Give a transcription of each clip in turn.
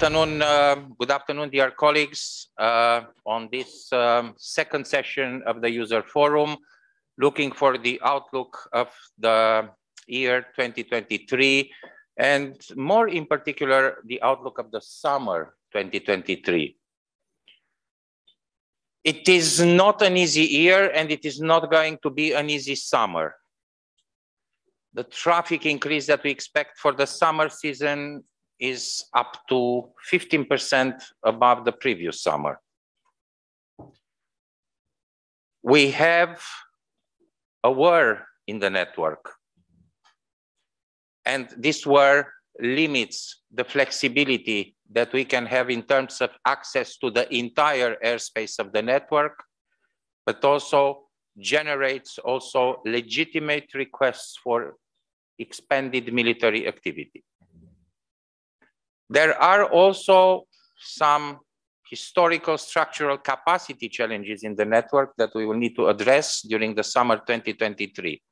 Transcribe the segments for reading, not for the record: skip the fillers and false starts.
Good afternoon, dear colleagues. On this second session of the user forum, looking for the outlook of the year 2023, and more in particular, the outlook of the summer 2023. It is not an easy year, and it is not going to be an easy summer. The traffic increase that we expect for the summer season is up to 15% above the previous summer. We have a war in the network, and this war limits the flexibility that we can have in terms of access to the entire airspace of the network, but also generates legitimate requests for expanded military activity. There are also some historical structural capacity challenges in the network that we will need to address during the summer 2023.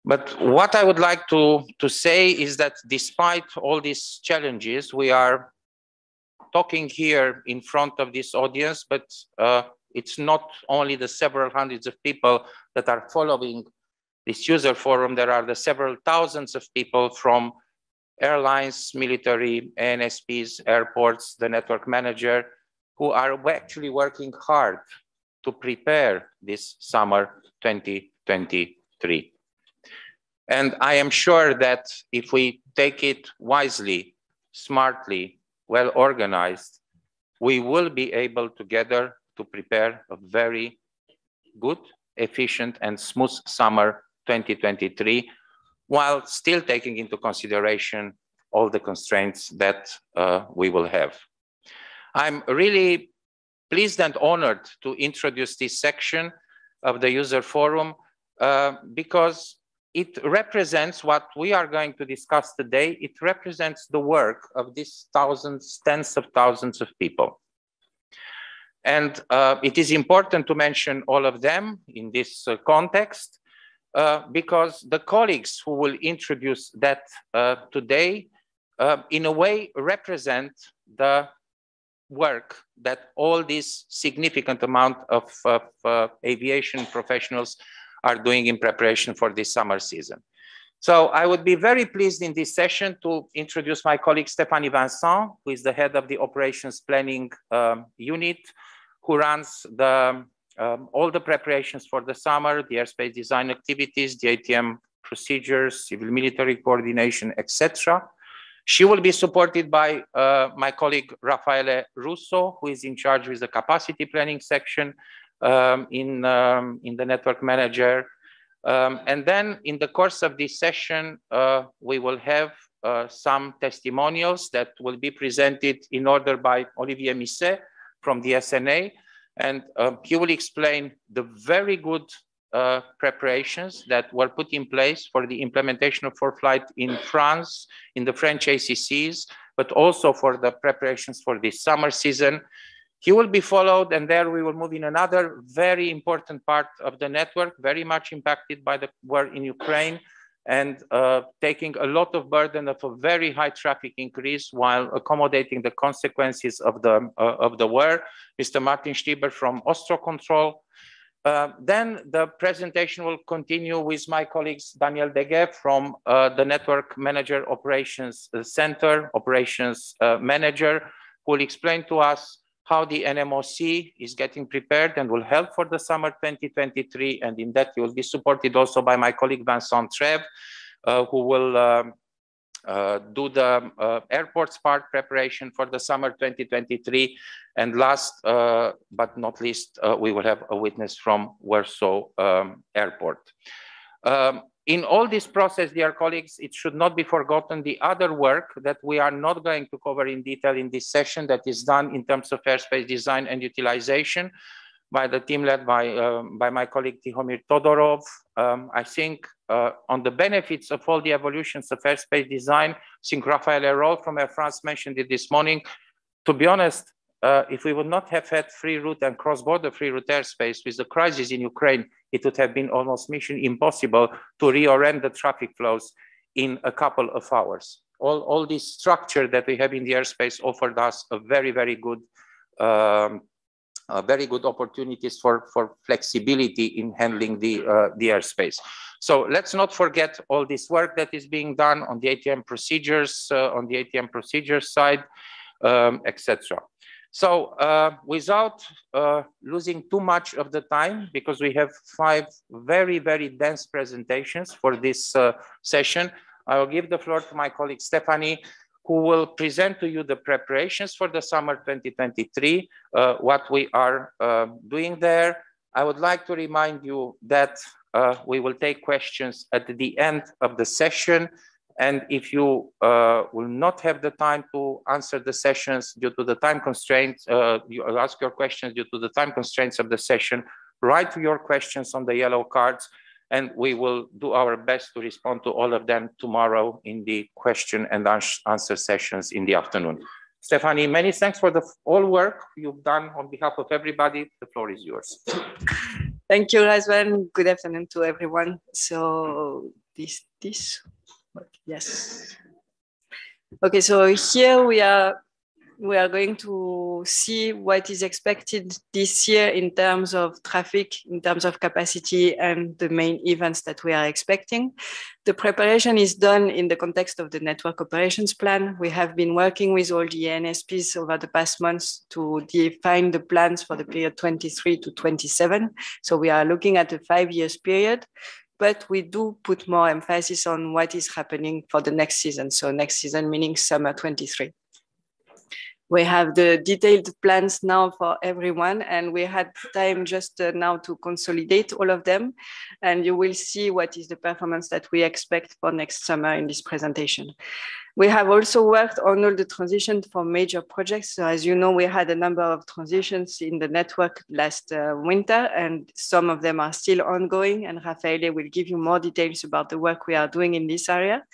But what I would like to say is that despite all these challenges, we are talking here in front of this audience, but it's not only the several hundreds of people that are following this user forum. There are the several thousands of people from airlines, military, ANSPs, airports, the network manager, who are actually working hard to prepare this summer 2023. And I am sure that if we take it wisely, smartly, well organized, we will be able together to prepare a very good, efficient, and smooth summer 2023, while still taking into consideration all the constraints that we will have. I'm really pleased and honored to introduce this section of the user forum because it represents what we are going to discuss today. It represents the work of these thousands, tens of thousands of people. And it is important to mention all of them in this context, because the colleagues who will introduce that today, in a way, represent the work that all this significant amount of aviation professionals are doing in preparation for this summer season. So I would be very pleased in this session to introduce my colleague Stéphanie Vincent, who is the head of the operations planning unit, who runs all the preparations for the summer, the airspace design activities, the ATM procedures, civil military coordination, etc. She will be supported by my colleague Raffaele Russo, who is in charge with the capacity planning section in the network manager. And then in the course of this session, we will have some testimonials that will be presented in order by Olivier Misset from the SNA. And he will explain the very good preparations that were put in place for the implementation of ForeFlight in France, in the French ACCs, but also for the preparations for this summer season. He will be followed, and there we will move in another very important part of the network, very much impacted by the war in Ukraine, and taking a lot of burden of a very high traffic increase while accommodating the consequences of the war. Mr. Martin Stieber from EUROCONTRol. Then the presentation will continue with my colleagues Daniel Degev from the Network Manager Operations Center, Operations Manager, who will explain to us how the NMOC is getting prepared and will help for the summer 2023. And in that, he will be supported also by my colleague Vincent Trèves, who will do the airports part preparation for the summer 2023. And last but not least, we will have a witness from Warsaw Airport. In all this process, dear colleagues, it should not be forgotten the other work that we are not going to cover in detail in this session that is done in terms of airspace design and utilization by the team led by my colleague Tihomir Todorov. I think on the benefits of all the evolutions of airspace design, I think Raphaël Erol from Air France mentioned it this morning. To be honest, if we would not have had free route and cross-border free route airspace with the crisis in Ukraine, it would have been almost mission impossible to reorient the traffic flows in a couple of hours. all this structure that we have in the airspace offered us a very good opportunities for flexibility in handling the airspace. So let's not forget all this work that is being done on the ATM procedures, on the ATM procedures side, etc. So without losing too much of the time, because we have 5 very dense presentations for this session, I will give the floor to my colleague Stephanie, who will present to you the preparations for the summer 2023, what we are doing there. I would like to remind you that we will take questions at the end of the session. And if you will not have the time to answer the sessions due to the time constraints, you ask your questions due to the time constraints of the session, write your questions on the yellow cards, and we will do our best to respond to all of them tomorrow in the question and answer sessions in the afternoon. Stephanie, many thanks for the all work you've done on behalf of everybody. The floor is yours. Thank you, Razvan. Good afternoon to everyone. So yes. Okay, so here we are going to see what is expected this year in terms of traffic, in terms of capacity, and the main events that we are expecting. The preparation is done in the context of the network operations plan. We have been working with all the NSPs over the past months to define the plans for the period 23 to 27. So we are looking at a 5-year period, but we do put more emphasis on what is happening for the next season. So next season meaning summer 23. We have the detailed plans now for everyone, and we had time just now to consolidate all of them. And you will see what is the performance that we expect for next summer in this presentation. We have also worked on all the transitions for major projects. So as you know, we had a number of transitions in the network last winter, and some of them are still ongoing. And Raffaele will give you more details about the work we are doing in this area.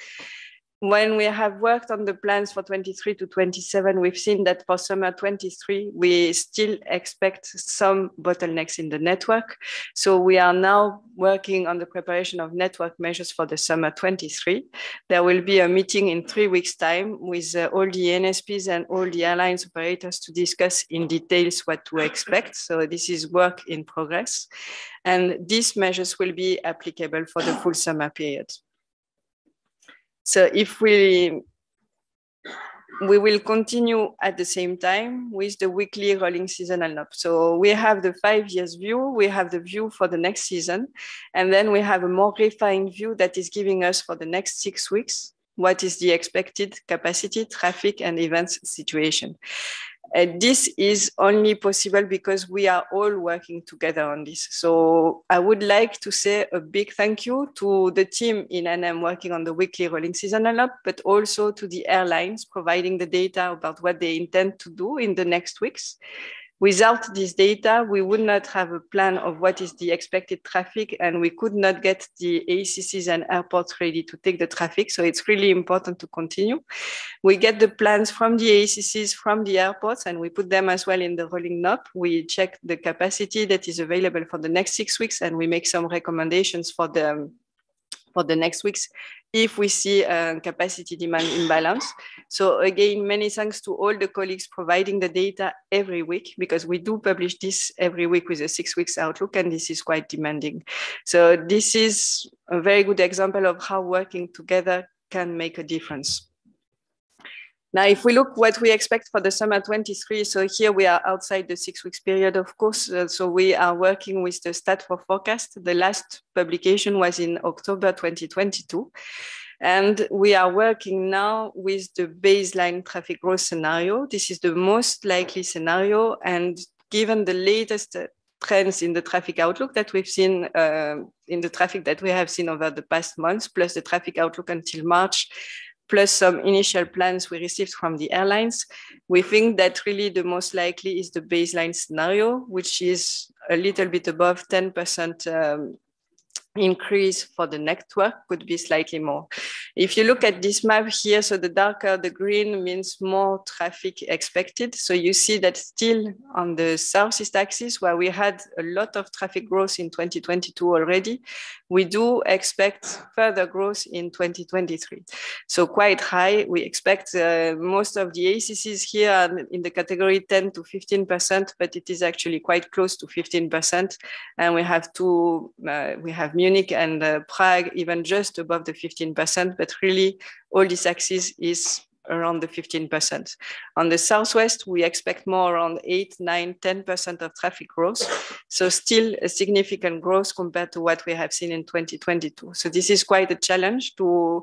When we have worked on the plans for 23 to 27, we've seen that for summer 23, we still expect some bottlenecks in the network. So we are now working on the preparation of network measures for the summer 23. There will be a meeting in 3 weeks' time with all the NSPs and all the airlines operators to discuss in details what to expect. So this is work in progress. And these measures will be applicable for the full summer period. So if we will continue at the same time with the weekly rolling seasonal NOP. So we have the 5 years view, we have the view for the next season, and then we have a more refined view that is giving us for the next 6 weeks, what is the expected capacity, traffic, and events situation. This is only possible because we are all working together on this. So I would like to say a big thank you to the team in NM working on the weekly rolling seasonal NOP, but also to the airlines providing the data about what they intend to do in the next weeks. Without this data, we would not have a plan of what is the expected traffic, and we could not get the ACCs and airports ready to take the traffic. So it's really important to continue. We get the plans from the ACCs, from the airports, and we put them as well in the rolling NOP. We check the capacity that is available for the next 6 weeks, and we make some recommendations for the next weeks if we see a capacity demand imbalance. So again, many thanks to all the colleagues providing the data every week, because we do publish this every week with a 6 weeks outlook, and this is quite demanding. So this is a very good example of how working together can make a difference. Now, if we look what we expect for the summer 23, so here we are outside the 6 weeks period, of course. So we are working with the Stat for Forecast. The last publication was in October 2022. And we are working now with the baseline traffic growth scenario. This is the most likely scenario. And given the latest trends in the traffic outlook that we've seen, in the traffic that we have seen over the past months, plus the traffic outlook until March, plus some initial plans we received from the airlines, we think that really the most likely is the baseline scenario, which is a little bit above 10% increase for the network could be slightly more. If you look at this map here, so the darker the green means more traffic expected. So you see that still on the southeast axis, where we had a lot of traffic growth in 2022 already, we do expect further growth in 2023. So quite high. We expect most of the ACCs here are in the category 10 to 15%, but it is actually quite close to 15%. And we have Munich and Prague even just above the 15%, but really all this axis is around the 15%. On the southwest, we expect more around 8, 9, 10% of traffic growth. So still a significant growth compared to what we have seen in 2022. So this is quite a challenge to,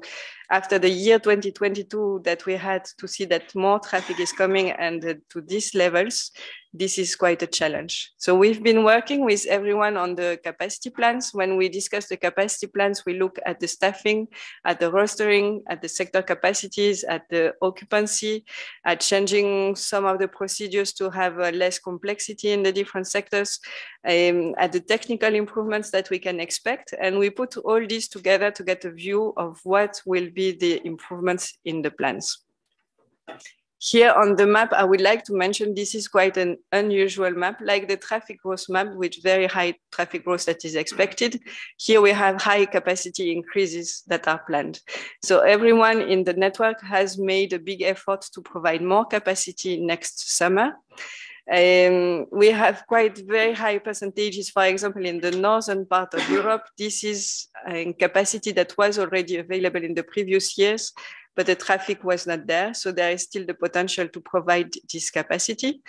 after the year 2022 that we had to see that more traffic is coming and to these levels, this is quite a challenge. So we've been working with everyone on the capacity plans. When we discuss the capacity plans, we look at the staffing, at the rostering, at the sector capacities, at the occupancy, at changing some of the procedures to have less complexity in the different sectors, at the technical improvements that we can expect. And we put all this together to get a view of what will be the improvements in the plans. Here on the map, I would like to mention this is quite an unusual map, like the traffic growth map with very high traffic growth that is expected. Here we have high capacity increases that are planned. So everyone in the network has made a big effort to provide more capacity next summer. We have quite very high percentages, for example, in the northern part of Europe. This is a capacity that was already available in the previous years, but the traffic was not there. So there is still the potential to provide this capacity.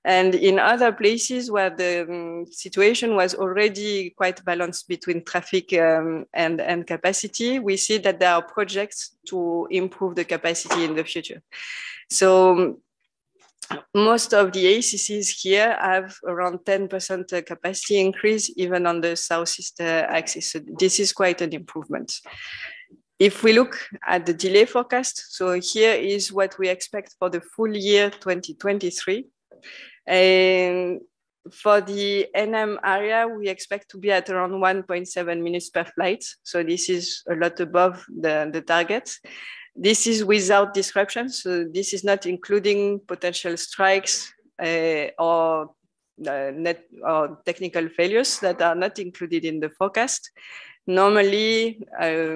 And in other places where the situation was already quite balanced between traffic and capacity, we see that there are projects to improve the capacity in the future. So most of the ACCs here have around 10% capacity increase, even on the southeast axis. So this is quite an improvement. If we look at the delay forecast, so here is what we expect for the full year 2023. And for the NM area, we expect to be at around 1.7 minutes per flight. So this is a lot above the target. This is without disruptions. So this is not including potential strikes or technical failures that are not included in the forecast. Normally,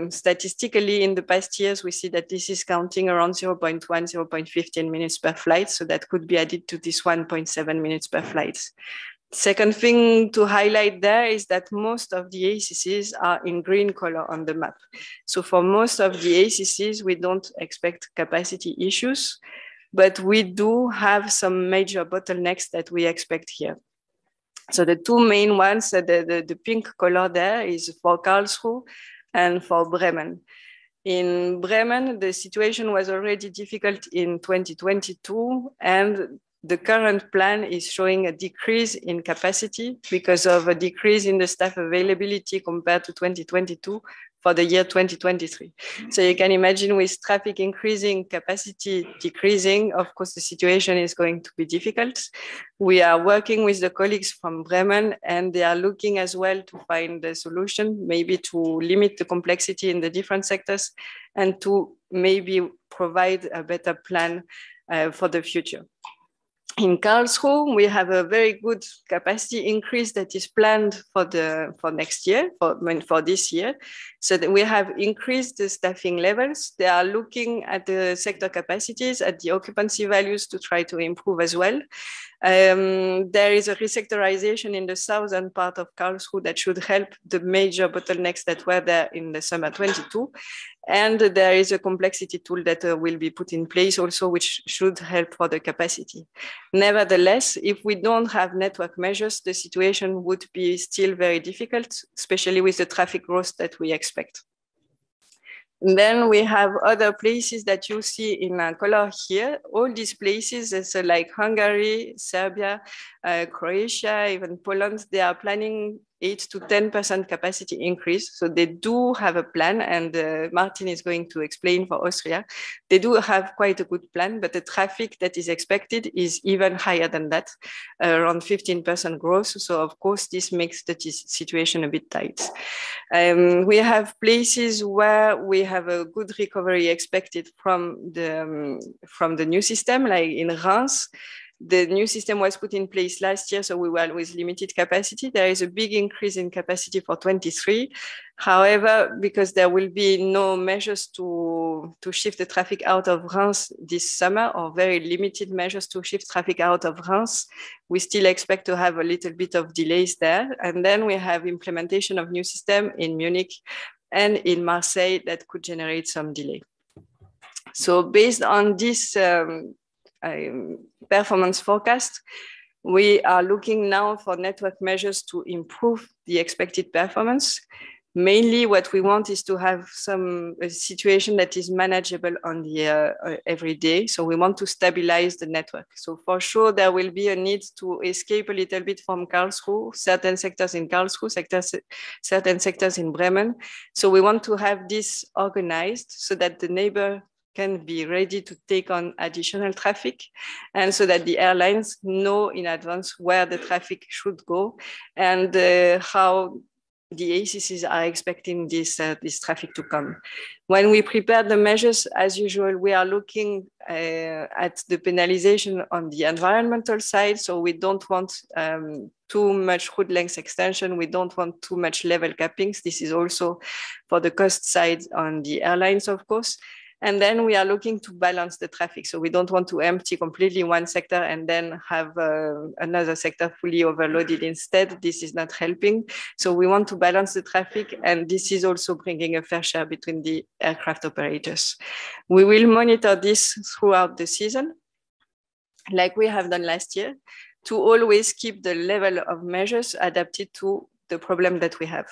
statistically, in the past years, we see that this is counting around 0.1, 0.15 minutes per flight. So that could be added to this 1.7 minutes per flight. Second thing to highlight there is that most of the ACCs are in green color on the map. So for most of the ACCs, we don't expect capacity issues, but we do have some major bottlenecks that we expect here. So the two main ones, the pink color there is for Karlsruhe and for Bremen. In Bremen, the situation was already difficult in 2022, and the current plan is showing a decrease in capacity because of a decrease in the staff availability compared to 2022 for the year 2023. So you can imagine with traffic increasing, capacity decreasing, of course, the situation is going to be difficult. We are working with the colleagues from Bremen, and they are looking as well to find a solution, maybe to limit the complexity in the different sectors and to maybe provide a better plan for the future. In Karlsruhe, we have a very good capacity increase that is planned for next year, for this year. So that we have increased the staffing levels. They are looking at the sector capacities, at the occupancy values to try to improve as well. There is a resectorization in the southern part of Karlsruhe that should help the major bottlenecks that were there in the summer 22. And there is a complexity tool that will be put in place also, which should help for the capacity. Nevertheless, if we don't have network measures, the situation would be still very difficult, especially with the traffic growth that we expect. And then we have other places that you see in color here. All these places, so like Hungary, Serbia, Croatia, even Poland, they are planning 8 to 10% capacity increase. So they do have a plan, and Martin is going to explain for Austria. They do have quite a good plan, but the traffic that is expected is even higher than that, around 15% growth. So of course, this makes the situation a bit tight. We have places where we have a good recovery expected from the new system, like in Reims. The new system was put in place last year, so we were with limited capacity. There is a big increase in capacity for 23. However, because there will be no measures to shift the traffic out of Reims this summer, or very limited measures to shift traffic out of Reims, we still expect to have a little bit of delays there. And then we have implementation of new system in Munich and in Marseille that could generate some delay. So based on this performance forecast, we are looking now for network measures to improve the expected performance. Mainly what we want is to have a situation that is manageable on the every day. So we want to stabilize the network. So for sure, there will be a need to escape a little bit from Karlsruhe, certain sectors in Karlsruhe, certain sectors in Bremen. So we want to have this organized so that the neighbor can be ready to take on additional traffic, and so that the airlines know in advance where the traffic should go and how the ACCs are expecting this traffic to come. When we prepare the measures, as usual, we are looking at the penalization on the environmental side. So we don't want too much route length extension. We don't want too much level cappings. This is also for the cost side on the airlines, of course. And then we are looking to balance the traffic. So we don't want to empty completely one sector and then have another sector fully overloaded instead. This is not helping. So we want to balance the traffic, and this is also bringing a fair share between the aircraft operators. We will monitor this throughout the season, like we have done last year, to always keep the level of measures adapted to the problem that we have.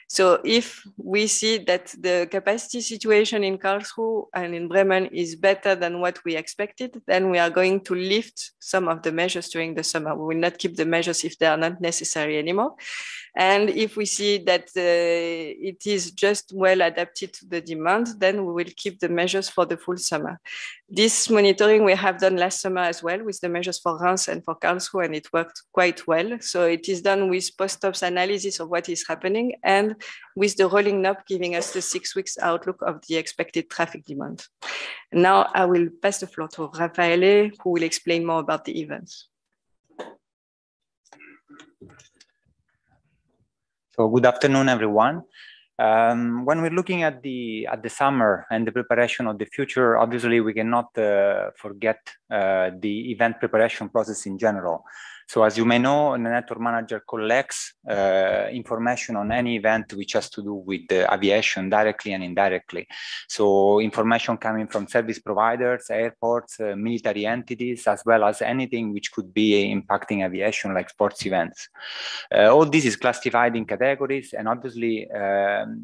So if we see that the capacity situation in Karlsruhe and in Bremen is better than what we expected, then we are going to lift some of the measures during the summer. We will not keep the measures if they are not necessary anymore. And if we see that it is just well adapted to the demand, then we will keep the measures for the full summer. This monitoring we have done last summer as well with the measures for Reims and for Karlsruhe, and it worked quite well. So it is done with post-ops analysis of what is happening and with the rolling knob giving us the 6 weeks outlook of the expected traffic demand. Now I will pass the floor to Raffaele, who will explain more about the events. So good afternoon, everyone. When we're looking at the summer and the preparation of the future, obviously we cannot forget the event preparation process in general. So as you may know, the network manager collects information on any event which has to do with aviation directly and indirectly. So information coming from service providers, airports, military entities, as well as anything which could be impacting aviation like sports events. All this is classified in categories, and obviously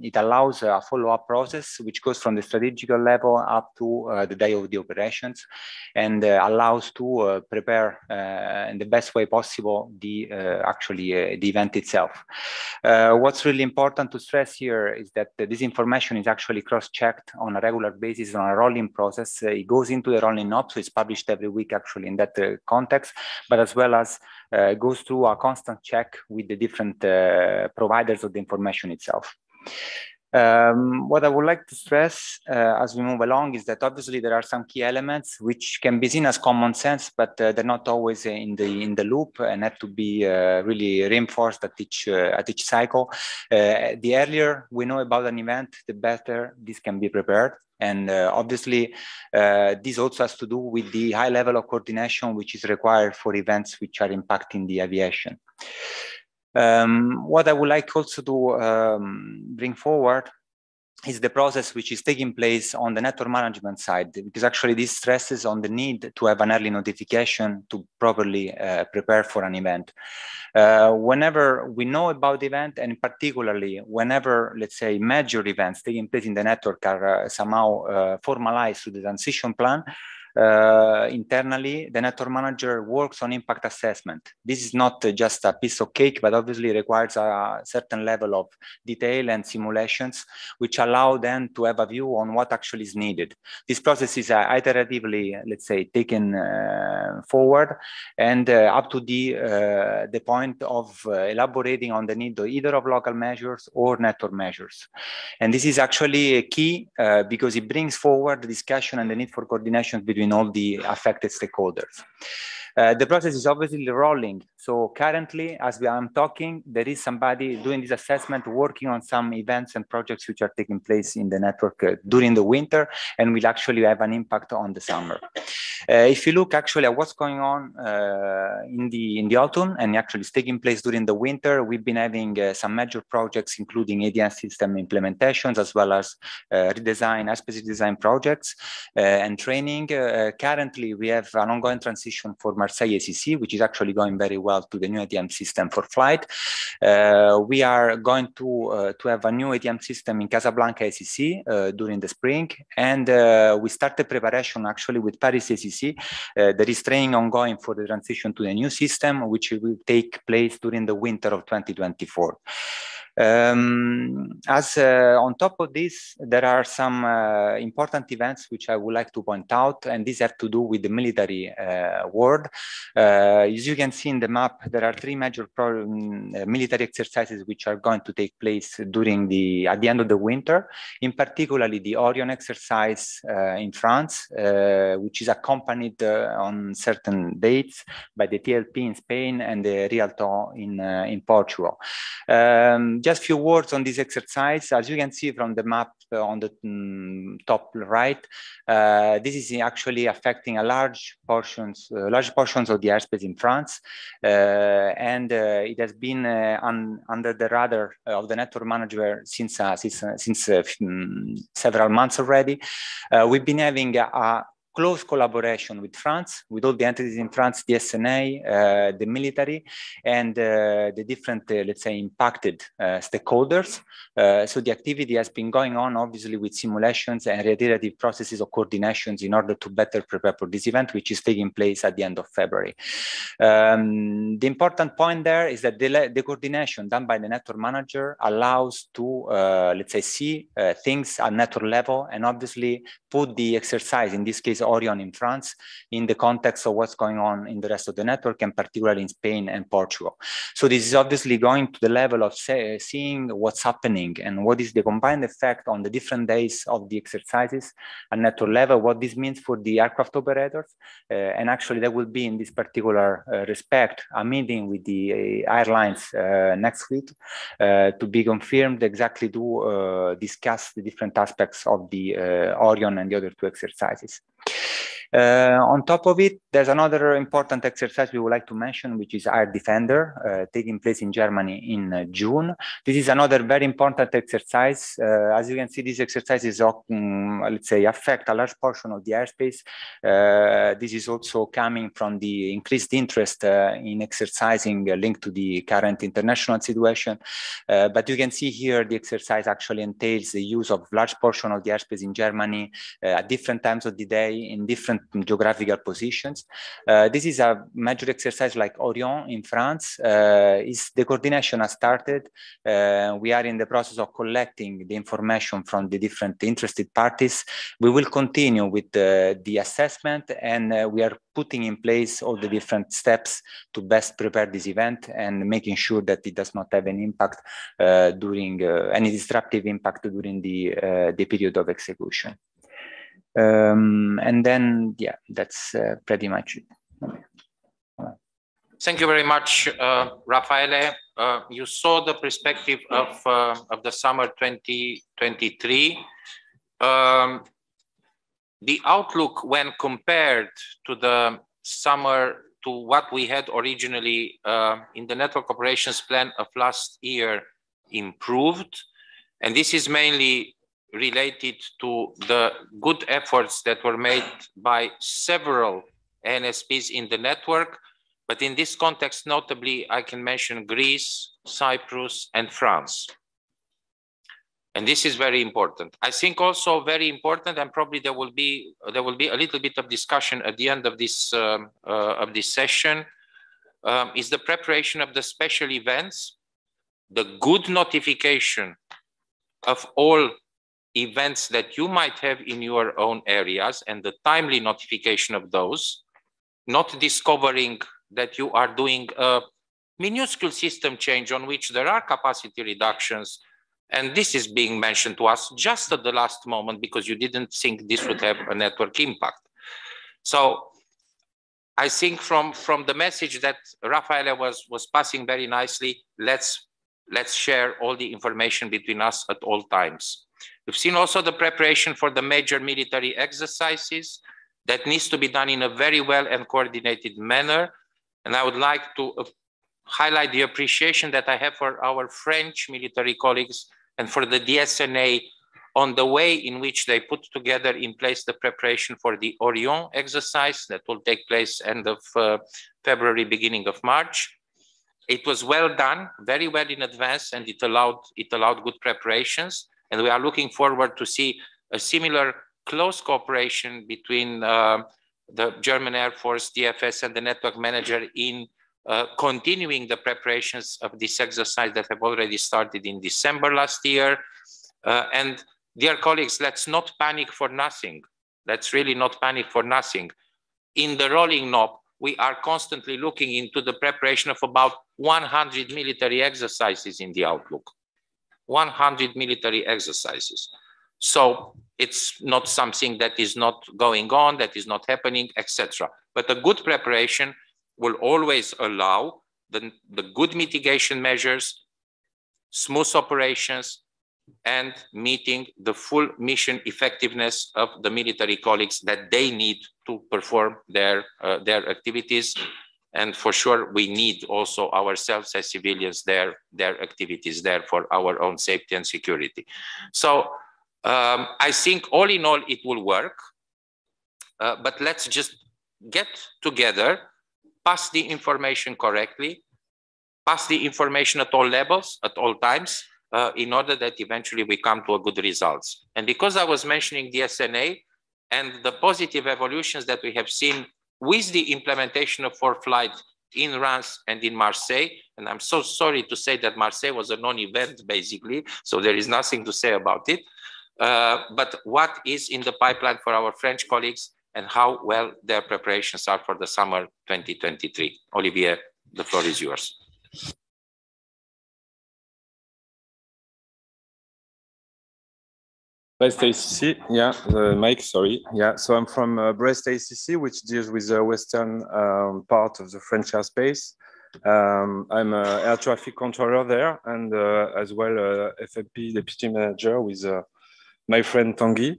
it allows a follow-up process which goes from the strategical level up to the day of the operations, and allows to prepare in the best way possible the event itself. What's really important to stress here is that this information is actually cross-checked on a regular basis on a rolling process. It goes into the rolling knob, so it's published every week actually in that context, but as well as goes through a constant check with the different providers of the information itself. What I would like to stress as we move along is that obviously there are some key elements which can be seen as common sense, but they're not always in the loop and have to be really reinforced at each cycle. The earlier we know about an event, the better this can be prepared. And obviously, this also has to do with the high level of coordination which is required for events which are impacting the aviation. What I would like also to bring forward is the process which is taking place on the network management side, because actually this stresses on the need to have an early notification to properly prepare for an event. Whenever we know about the event, and particularly whenever, let's say, major events taking place in the network are somehow formalized to the transition plan, internally, the network manager works on impact assessment. This is not just a piece of cake, but obviously requires a certain level of detail and simulations, which allow them to have a view on what actually is needed. This process is iteratively, let's say, taken forward and up to the point of elaborating on the need of either of local measures or network measures. And this is actually a key because it brings forward the discussion and the need for coordination between all the affected stakeholders. The process is obviously rolling. So currently, as I'm talking, there is somebody doing this assessment, working on some events and projects which are taking place in the network during the winter and will actually have an impact on the summer. If you look actually at what's going on in the autumn and actually it's taking place during the winter, we've been having some major projects, including ADN system implementations, as well as redesign, airspace design projects and training. Currently, we have an ongoing transition for Marseille ACC, which is actually going very well to the new ATM system for flight. We are going to have a new ATM system in Casablanca ACC during the spring, and we started preparation actually with Paris ACC. There is training ongoing for the transition to the new system, which will take place during the winter of 2024. On top of this, there are some important events which I would like to point out, and these have to do with the military world. As you can see in the map, there are three major military exercises which are going to take place at the end of the winter. In particular, the Orion exercise in France, which is accompanied on certain dates by the TLP in Spain and the Rialto in Portugal. Just a few words on this exercise. As you can see from the map on the top right, this is actually affecting large portions of the airspace in France, and it has been under the radar of the network manager since several months already. We've been having a close collaboration with France, with all the entities in France, the SNA, the military, and the different, let's say, impacted stakeholders. So the activity has been going on, obviously, with simulations and reiterative processes of coordinations in order to better prepare for this event, which is taking place at the end of February. The important point there is that the coordination done by the network manager allows to, let's say, see things at network level and obviously put the exercise, in this case, Orion in France, in the context of what's going on in the rest of the network, and particularly in Spain and Portugal. So this is obviously going to the level of seeing what's happening and what is the combined effect on the different days of the exercises at network level, what this means for the aircraft operators. And actually there will be, in this particular respect, a meeting with the airlines next week to be confirmed exactly to discuss the different aspects of the Orion and the other two exercises. On top of it, there's another important exercise we would like to mention, which is Air Defender, taking place in Germany in June. This is another very important exercise. As you can see, these exercises, let's say, affect a large portion of the airspace. This is also coming from the increased interest in exercising linked to the current international situation. But you can see here the exercise actually entails the use of large portion of the airspace in Germany at different times of the day in different geographical positions. This is a major exercise like Orion in France. The coordination has started. We are in the process of collecting the information from the different interested parties. We will continue with the assessment, and we are putting in place all the different steps to best prepare this event and making sure that it does not have an impact during any disruptive impact during the period of execution. And then, yeah, that's pretty much it. Thank you very much, Raffaele. You saw the perspective of the summer 2023. The outlook, when compared to the summer, to what we had originally in the network operations plan of last year, improved. And this is mainly related to the good efforts that were made by several NSPs in the network. But in this context, notably, I can mention Greece, Cyprus, and France. And this is very important. I think also very important, and probably there will be a little bit of discussion at the end of this session, is the preparation of the special events, the good notification of all events that you might have in your own areas and the timely notification of those, not discovering that you are doing a minuscule system change on which there are capacity reductions. And this is being mentioned to us just at the last moment because you didn't think this would have a network impact. So I think from the message that Raffaele was passing very nicely, let's share all the information between us at all times. We've seen also the preparation for the major military exercises that needs to be done in a very well and coordinated manner. And I would like to highlight the appreciation that I have for our French military colleagues and for the DSNA on the way in which they put together in place the preparation for the Orion exercise that will take place end of February, beginning of March. It was well done, very well in advance, and it allowed good preparations. And we are looking forward to see a similar close cooperation between the German Air Force, DFS, and the network manager in continuing the preparations of this exercise that have already started in December last year. And dear colleagues, let's not panic for nothing. Let's really not panic for nothing. In the rolling knob, we are constantly looking into the preparation of about 100 military exercises in the outlook. 100 military exercises. So it's not something that is not going on, that is not happening, etc. But a good preparation will always allow the good mitigation measures, smooth operations, and meeting the full mission effectiveness of the military colleagues that they need to perform their activities. And for sure, we need also ourselves as civilians, their activities there for our own safety and security. So I think all in all, it will work. But let's just get together, pass the information correctly, pass the information at all levels, at all times, in order that eventually we come to a good results. And because I was mentioning the SNA and the positive evolutions that we have seen with the implementation of ForeFlight in Reims and in Marseille, and I'm so sorry to say that Marseille was a non-event basically, so there is nothing to say about it. But what is in the pipeline for our French colleagues and how well their preparations are for the summer 2023. Olivier, the floor is yours. Brest ACC, yeah, the mic, sorry. Yeah, so I'm from Brest ACC, which deals with the western part of the French airspace. I'm an air traffic controller there and as well FMP deputy manager with my friend Tanguy.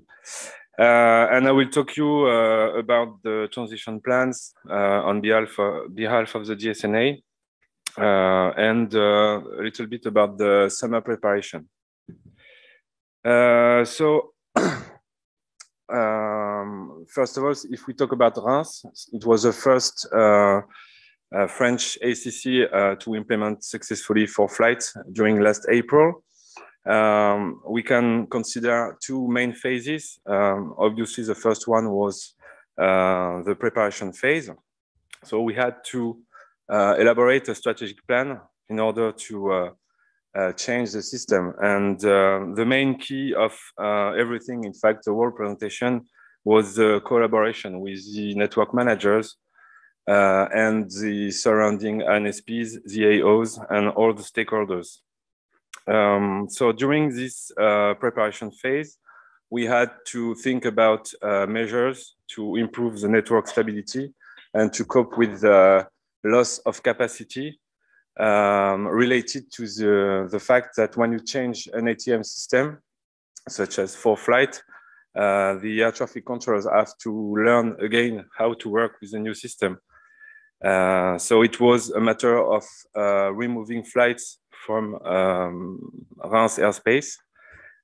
And I will talk you about the transition plans on behalf of the DSNA and a little bit about the summer preparation. So first of all, if we talk about Reims, it was the first French ACC to implement successfully ForeFlight during last April. We can consider two main phases. Obviously, the first one was the preparation phase. So we had to elaborate a strategic plan in order to change the system. And the main key of everything, in fact, the whole presentation was the collaboration with the network managers and the surrounding NSPs, the AOs, and all the stakeholders. So during this preparation phase, we had to think about measures to improve the network stability and to cope with the loss of capacity related to the fact that when you change an ATM system, such as ForeFlight, the air traffic controllers have to learn again how to work with the new system. So it was a matter of removing flights from Reims airspace.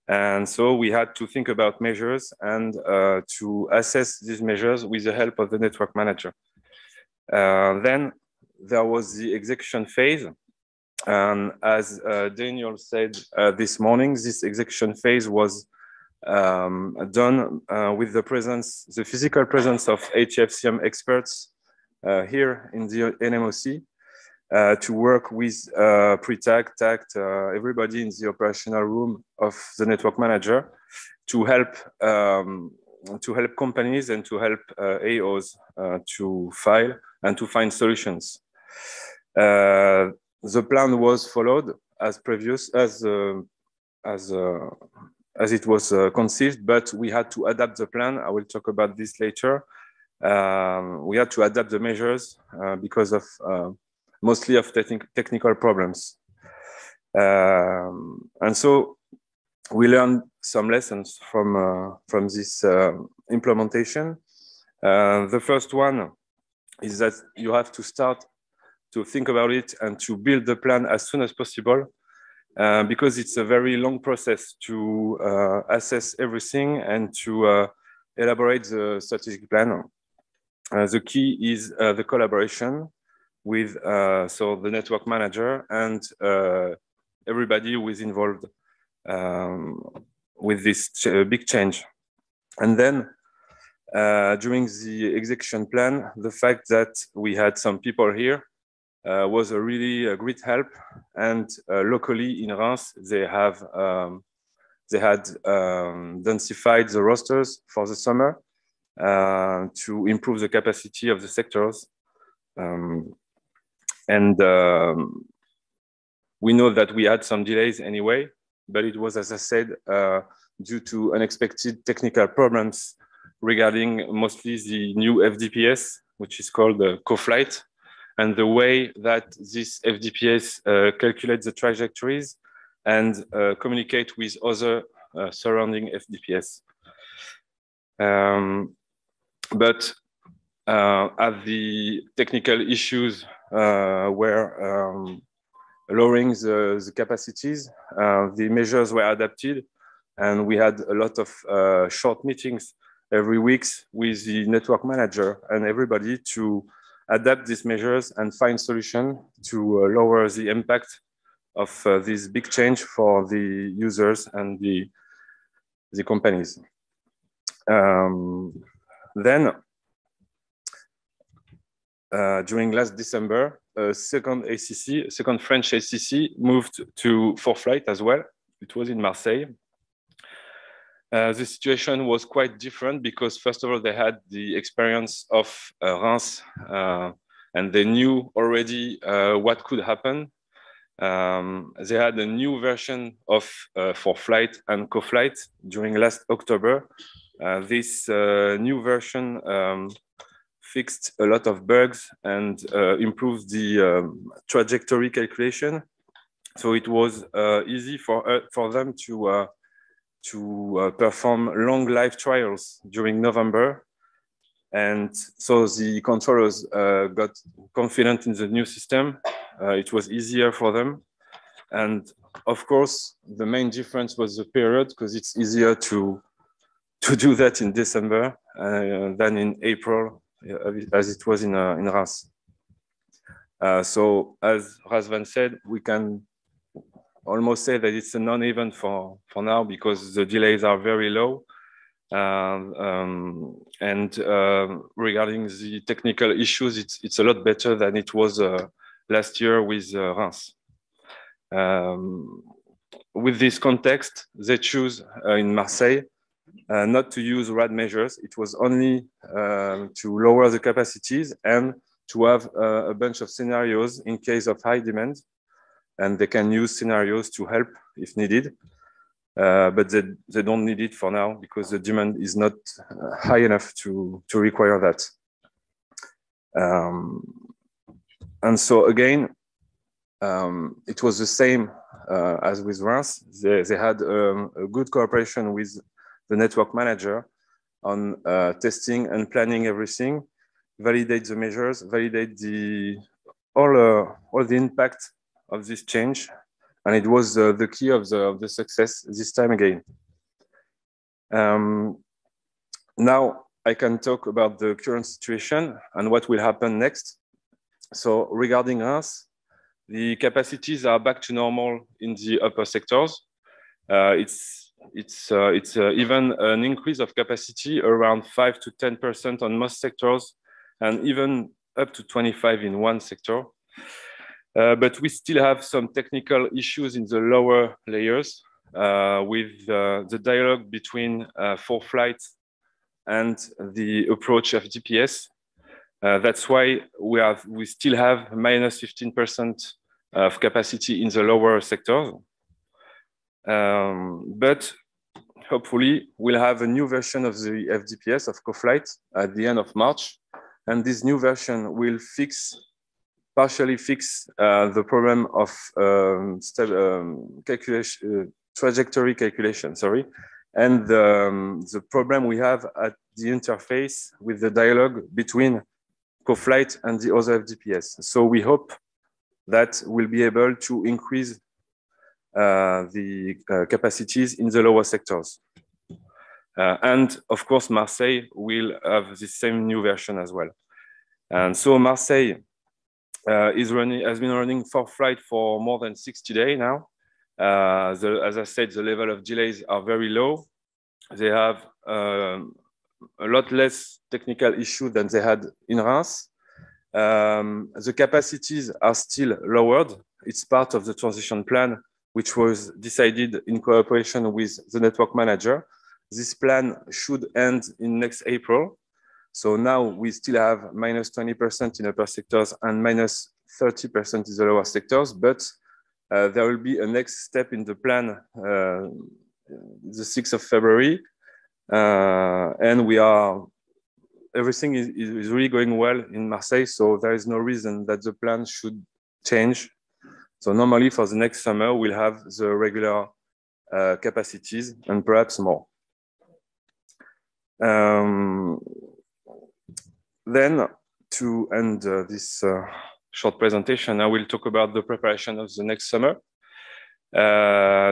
And so we had to think about measures and to assess these measures with the help of the network manager. Then there was the execution phase. And as Daniel said this morning, this execution phase was done with the physical presence of HFCM experts here in the NMOC to work with pre-TAC, TACT, everybody in the operational room of the network manager to help companies and to help AOs to file and to find solutions. The plan was followed as previous as it was conceived, but we had to adapt the plan. I will talk about this later. We had to adapt the measures because of mostly of technical problems. And so we learned some lessons from this implementation. The first one is that you have to start to think about it and to build the plan as soon as possible, because it's a very long process to assess everything and to elaborate the strategic plan. The key is the collaboration with so the network manager and everybody who is involved with this big change. And then during the execution plan, the fact that we had some people here was a really great help. And locally in Reims, they had densified the rosters for the summer to improve the capacity of the sectors. We know that we had some delays anyway, but it was, as I said, due to unexpected technical problems regarding mostly the new FDPS, which is called co-flight, and the way that this FDPS calculates the trajectories and communicate with other surrounding FDPS. But as the technical issues were lowering the capacities, the measures were adapted, and we had a lot of short meetings every week with the network manager and everybody to adapt these measures and find solution to lower the impact of this big change for the users and the companies. Then, during last December, a second French ACC moved to for flight as well. It was in Marseille. The situation was quite different because, first of all, they had the experience of Reims and they knew already what could happen. They had a new version of for flight and co-flight during last October. This new version fixed a lot of bugs and improved the trajectory calculation. So it was easy for them to perform long live trials during November. And so the controllers got confident in the new system. It was easier for them. And of course, the main difference was the period, because it's easier to do that in December than in April, as it was in Reims. So as Razvan said, we can almost say that it's a non-event for now, because the delays are very low. Regarding the technical issues, it's a lot better than it was last year with Reims. With this context, they choose in Marseille not to use RAD measures. It was only to lower the capacities and to have a bunch of scenarios in case of high demand. And they can use scenarios to help if needed. But they don't need it for now because the demand is not high enough to require that. And so again, it was the same as with Reims. They had a good cooperation with the network manager on testing and planning everything, validate the measures, validate all the impact of this change. And it was the key of the success this time again. Now I can talk about the current situation and what will happen next. So regarding us, the capacities are back to normal in the upper sectors. It's even an increase of capacity around 5 to 10% on most sectors, and even up to 25 in one sector. But we still have some technical issues in the lower layers with the dialogue between ForeFlight and the approach of GPS. That's why we still have minus 15% of capacity in the lower sectors. But hopefully we'll have a new version of the FDPS of CoFlight at the end of March. And this new version will partially fix the problem of trajectory calculation, and the problem we have at the interface with the dialogue between CoFlight and the other FDPS. So we hope that we'll be able to increase the capacities in the lower sectors. And of course, Marseille will have the same new version as well. And so Marseille has been running ForeFlight for more than 60 days now. As I said, the level of delays are very low. They have a lot less technical issue than they had in Reims. The capacities are still lowered. It's part of the transition plan, which was decided in cooperation with the network manager. This plan should end in next April. So now we still have minus 20% in upper sectors and minus 30% in the lower sectors, but there will be a next step in the plan the 6th of February. And everything is really going well in Marseille, so there is no reason that the plan should change. So normally for the next summer, we'll have the regular capacities and perhaps more. Then to end this short presentation, I will talk about the preparation of the next summer.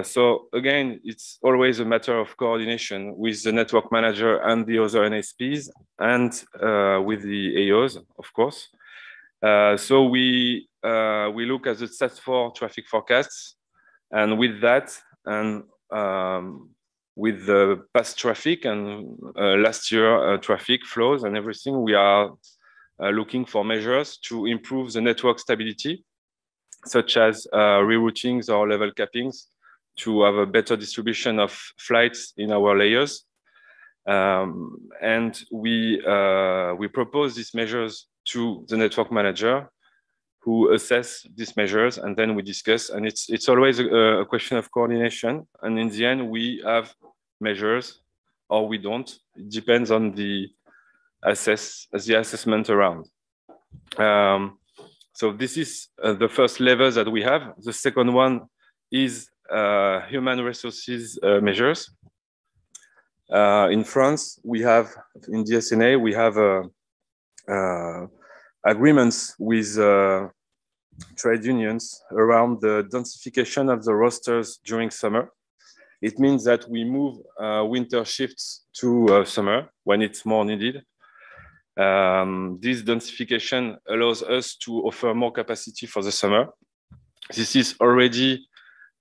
So again, it's always a matter of coordination with the network manager and the other NSPs and with the AOs, of course. So we look at the SAT4 traffic forecasts, and with that and with the past traffic and last year traffic flows and everything, we are looking for measures to improve the network stability, such as reroutings or level cappings to have a better distribution of flights in our layers. And we propose these measures to the network manager, who assess these measures, and then we discuss. And it's always a question of coordination. And in the end, we have measures or we don't. It depends on the assessment around. So this is the first level that we have. The second one is human resources measures. In France, we have, in DSNA, we have agreements with trade unions around the densification of the rosters during summer. It means that we move winter shifts to summer when it's more needed. This densification allows us to offer more capacity for the summer. This is already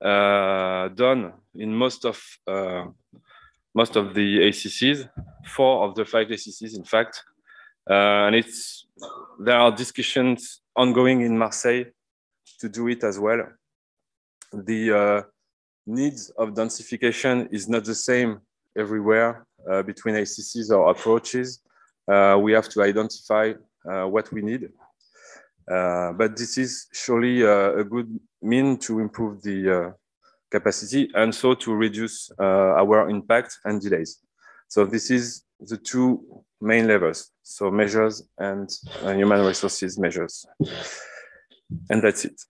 done in most of the ACCs, 4 of the 5 ACCs, in fact. And there are discussions ongoing in Marseille to do it as well. The needs of densification is not the same everywhere between ACCs or approaches. We have to identify what we need. But this is surely a good mean to improve the capacity and so to reduce our impact and delays. So this is the 2 main levels, so measures and human resources measures. And that's it.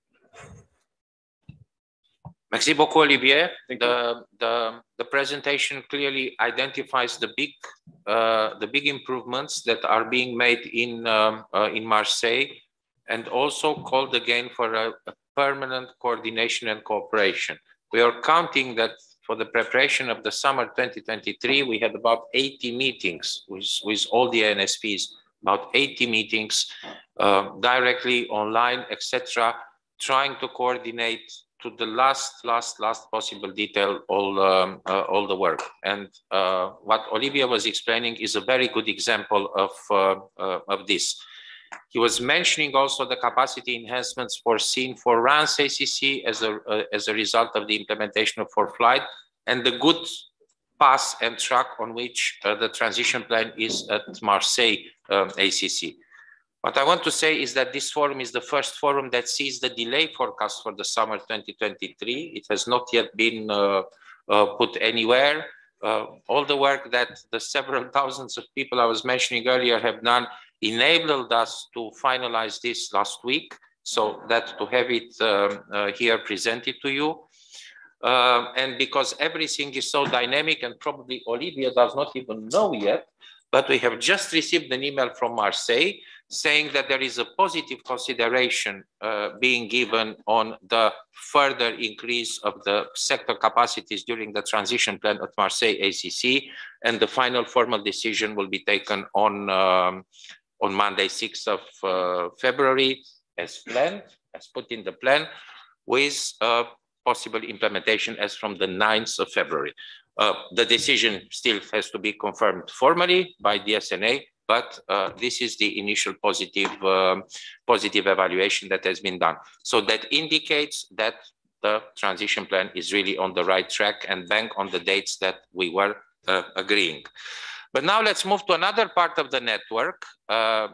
Merci beaucoup, Olivier. The presentation clearly identifies the big improvements that are being made in Marseille, and also called again for a permanent coordination and cooperation. We are counting that for the preparation of the summer 2023, we had about 80 meetings with all the NSPs, about 80 meetings directly online, etc., trying to coordinate to the last possible detail all the work. And what Olivier was explaining is a very good example of this. He was mentioning also the capacity enhancements foreseen for RANS ACC as a result of the implementation of ForeFlight, and the good path and track on which the transition plan is at Marseille ACC. What I want to say is that this forum is the first forum that sees the delay forecast for the summer 2023. It has not yet been put anywhere. All the work that the several thousands of people I was mentioning earlier have done enabled us to finalize this last week, so that to have it here presented to you. And because everything is so dynamic, and probably Olivia does not even know yet, but we have just received an email from Marseille saying that there is a positive consideration being given on the further increase of the sector capacities during the transition plan at Marseille ACC, and the final formal decision will be taken on Monday, 6th of February, as planned, as put in the plan, with possible implementation as from the 9th of February. The decision still has to be confirmed formally by the SNA, but this is the initial positive evaluation that has been done. So that indicates that the transition plan is really on the right track and bank on the dates that we were agreeing. But now let's move to another part of the network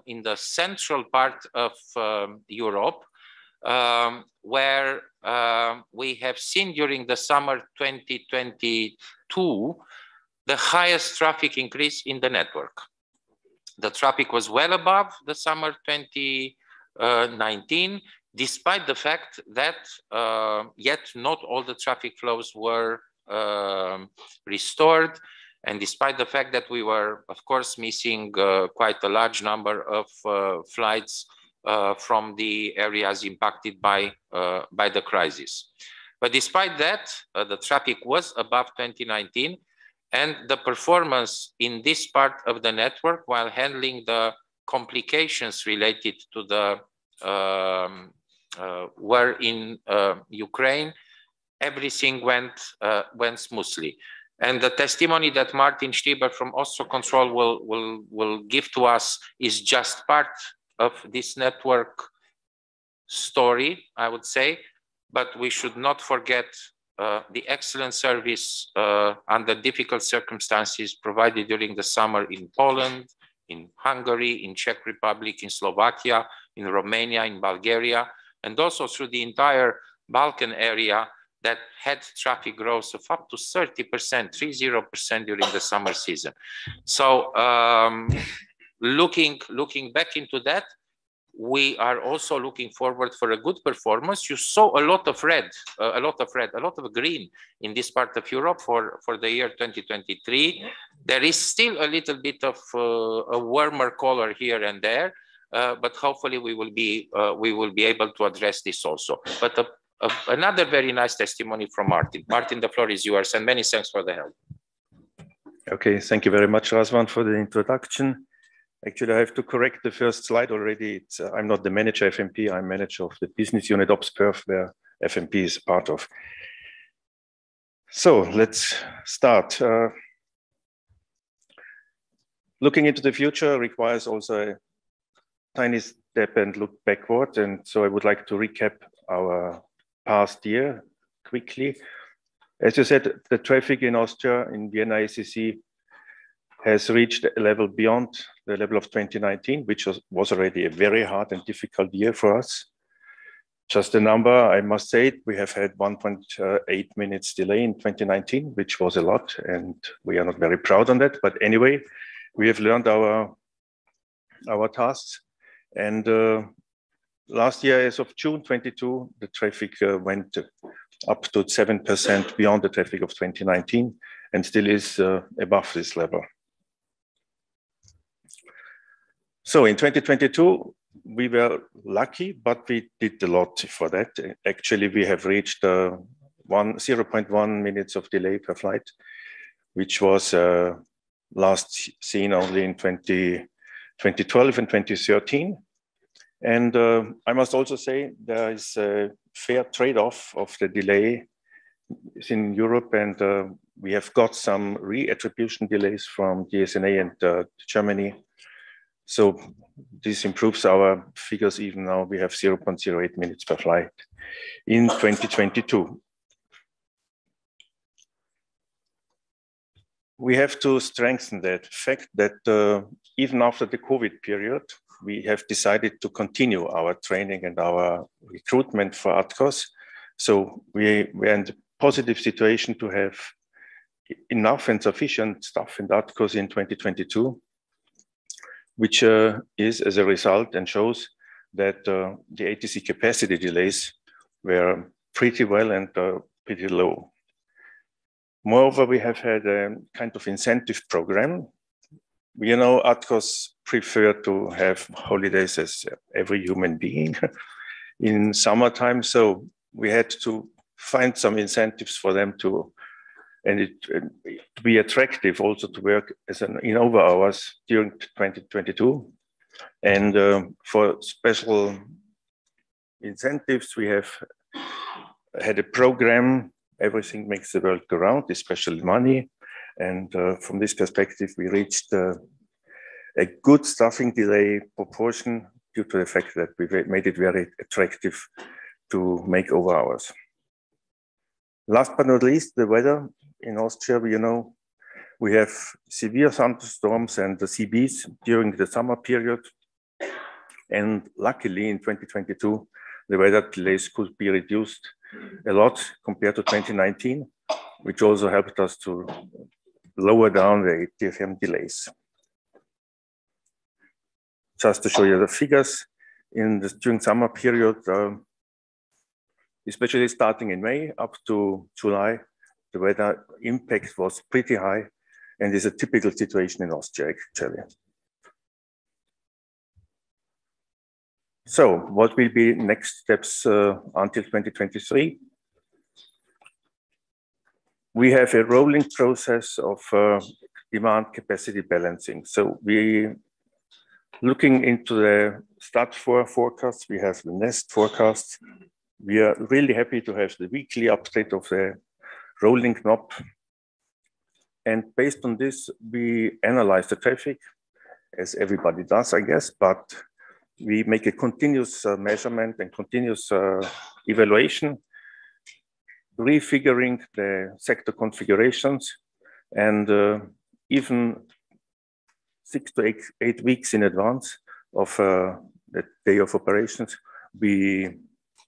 in the central part of Europe, where we have seen during the summer 2022 the highest traffic increase in the network. The traffic was well above the summer 2019, despite the fact that yet not all the traffic flows were restored, and despite the fact that we were, of course, missing quite a large number of flights from the areas impacted by the crisis. But despite that, the traffic was above 2019, and the performance in this part of the network, while handling the complications related to the war in Ukraine, everything went smoothly. And the testimony that Martin Stieber from EUROCONTROL will give to us is just part of this network story, I would say, but we should not forget the excellent service under difficult circumstances provided during the summer in Poland, in Hungary, in Czech Republic, in Slovakia, in Romania, in Bulgaria, and also through the entire Balkan area that had traffic growth of up to 30% during the summer season. So looking back into that, we are also looking forward for a good performance. You saw a lot of red, a lot of green in this part of Europe for the year 2023. There is still a little bit of a warmer color here and there, but hopefully we will be able to address this also. But another very nice testimony from Martin. Martin, the floor is yours, and many thanks for the help. Okay, thank you very much, Razvan, for the introduction. Actually, I have to correct the first slide already. I'm not the manager of FMP, I'm manager of the business unit OpsPerf, where FMP is part of. So let's start. Looking into the future requires also a tiny step and look backward. And so I would like to recap our past year quickly. As you said, the traffic in Austria, in Vienna ACC, has reached a level beyond the level of 2019, which was already a very hard and difficult year for us. Just a number, I must say, we have had 1.8 minutes delay in 2019, which was a lot, and we are not very proud on that. But anyway, we have learned our tasks. And last year, as of June 22, the traffic went up to 7% beyond the traffic of 2019 and still is above this level. So in 2022, we were lucky, but we did a lot for that. Actually, we have reached 0.1 minutes of delay per flight, which was last seen only in 2012 and 2013. And I must also say there is a fair trade-off of the delay in Europe, and we have got some re-attribution delays from DSNA and Germany. So this improves our figures. Even now we have 0.08 minutes per flight in 2022. We have to strengthen that fact that even after the COVID period, we have decided to continue our training and our recruitment for ATCOS. So we're in the positive situation to have enough and sufficient staff in ATCOS in 2022, which is as a result and shows that the ATC capacity delays were pretty well and pretty low. Moreover, we have had a kind of incentive program. You know, ATCOS prefer to have holidays as every human being in summertime. So we had to find some incentives for them to be attractive also to work in over hours during 2022. And for special incentives, we have had a program, Everything Makes the World Go Round, especially money. And from this perspective, we reached a good staffing delay proportion due to the fact that we made it very attractive to make over hours. Last but not least, the weather in Austria. You know, we have severe thunderstorms and the CBs during the summer period. And luckily in 2022, the weather delays could be reduced a lot compared to 2019, which also helped us to lower down the ATFM delays. Just to show you the figures, during summer period, especially starting in May up to July, the weather impact was pretty high and is a typical situation in Austria, actually. So what will be next steps until 2023? We have a rolling process of demand capacity balancing. So we looking into the STAT4 forecast, we have the NEST forecast. We are really happy to have the weekly update of the rolling knob. And based on this, we analyze the traffic, as everybody does, I guess, but we make a continuous measurement and continuous evaluation, refiguring the sector configurations, and even 6 to 8 weeks in advance of the day of operations, we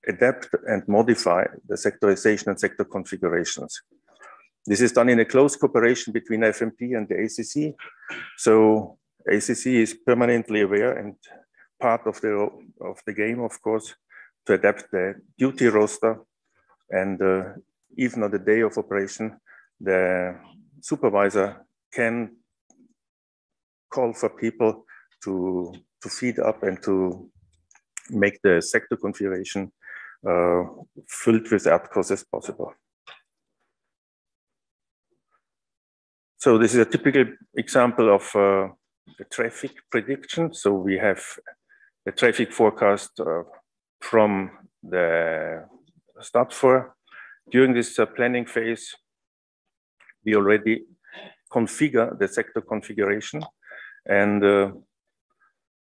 adapt and modify the sectorization and sector configurations. This is done in a close cooperation between FMT and the ACC. So ACC is permanently aware and part of the game, of course, to adapt the duty roster. And even on the day of operation, the supervisor can call for people to feed up and to make the sector configuration filled with ATCOS as possible. So this is a typical example of the traffic prediction. So we have the traffic forecast from the STAT4. During this planning phase, we already configure the sector configuration, and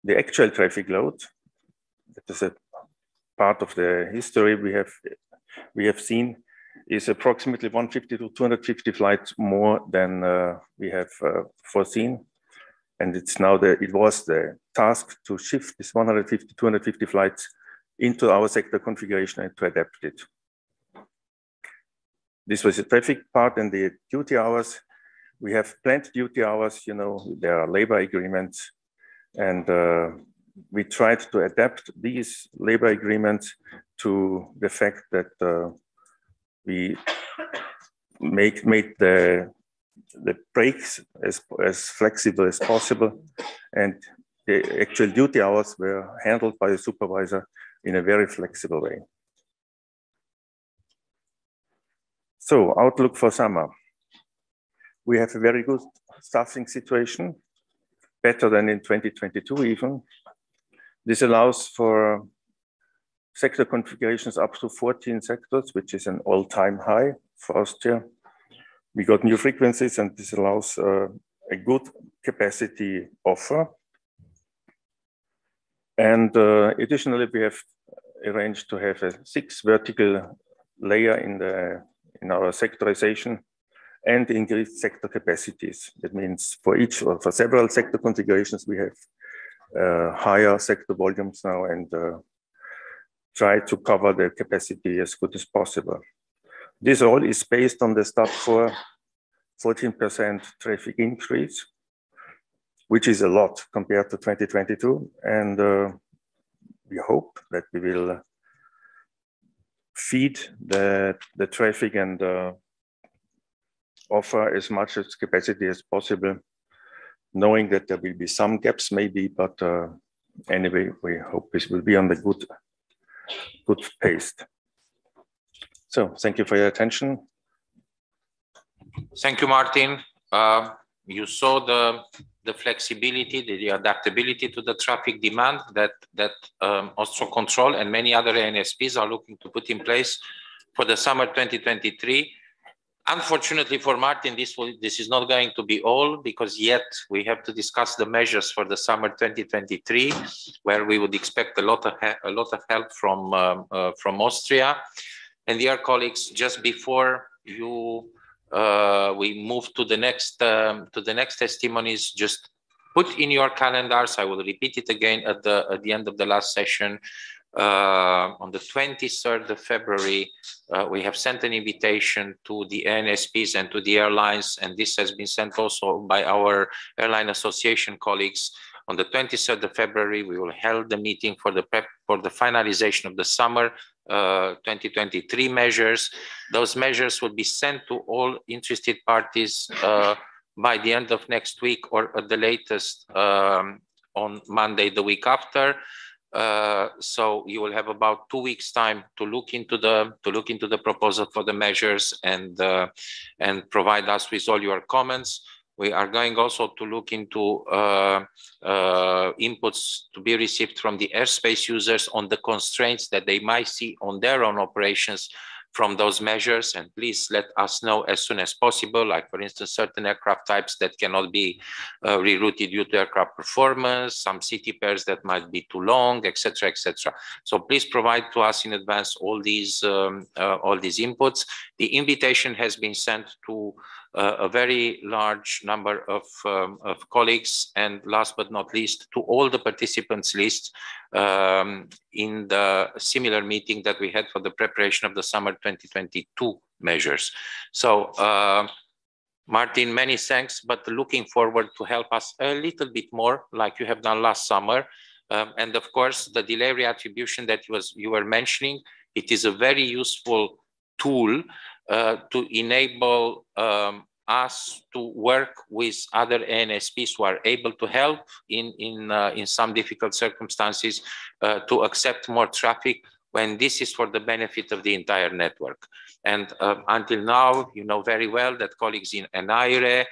the actual traffic load, that is a part of the history we have seen, is approximately 150 to 250 flights more than we have foreseen. And it was the task to shift this 150, 250 flights into our sector configuration and to adapt it. This was the traffic part, and the duty hours. We have planned duty hours, you know, there are labor agreements, and we tried to adapt these labor agreements to the fact that we made the breaks as flexible as possible, and the actual duty hours were handled by the supervisor in a very flexible way. So, outlook for summer. We have a very good staffing situation, better than in 2022 even. This allows for sector configurations up to 14 sectors, which is an all-time high for Austria. We got new frequencies, and this allows a good capacity offer. And additionally, we have arranged to have a 6 vertical layer in our sectorization and increased sector capacities. That means for each or for several sector configurations, we have higher sector volumes now and try to cover the capacity as good as possible. This all is based on the start for 14% traffic increase, which is a lot compared to 2022. And we hope that we will feed the traffic and offer as much as capacity as possible, knowing that there will be some gaps maybe, but anyway, we hope this will be on the good pace. So thank you for your attention. Thank you, Martin. You saw the flexibility, the adaptability to the traffic demand that EUROCONTROL and many other ANSPs are looking to put in place for the summer 2023. Unfortunately for Martin, this is not going to be all, because yet we have to discuss the measures for the summer 2023, where we would expect a lot of help from Austria. And dear colleagues, just before we move to the next testimonies, just put in your calendars. I will repeat it again at the end of the last session. On the 23rd of February, we have sent an invitation to the ANSPs and to the airlines, and this has been sent also by our airline association colleagues. On the 23rd of February, we will hold the meeting for the finalization of the summer 2023 measures. Those measures will be sent to all interested parties by the end of next week, or at the latest on Monday the week after. So you will have about 2 weeks time to look into the proposal for the measures and provide us with all your comments. We are going also to look into inputs to be received from the airspace users on the constraints that they might see on their own operations from those measures. And please let us know as soon as possible, like for instance, certain aircraft types that cannot be rerouted due to aircraft performance, some city pairs that might be too long, etc., etc. So please provide to us in advance all these inputs. The invitation has been sent to a very large number of colleagues, and last but not least, to all the participants list in the similar meeting that we had for the preparation of the summer 2022 measures. So Martin, many thanks, but looking forward to help us a little bit more like you have done last summer. And of course, the delay reattribution that you were mentioning, it is a very useful tool to enable us to work with other ANSPs who are able to help in some difficult circumstances to accept more traffic when this is for the benefit of the entire network. And until now, you know very well that colleagues in NAIRE,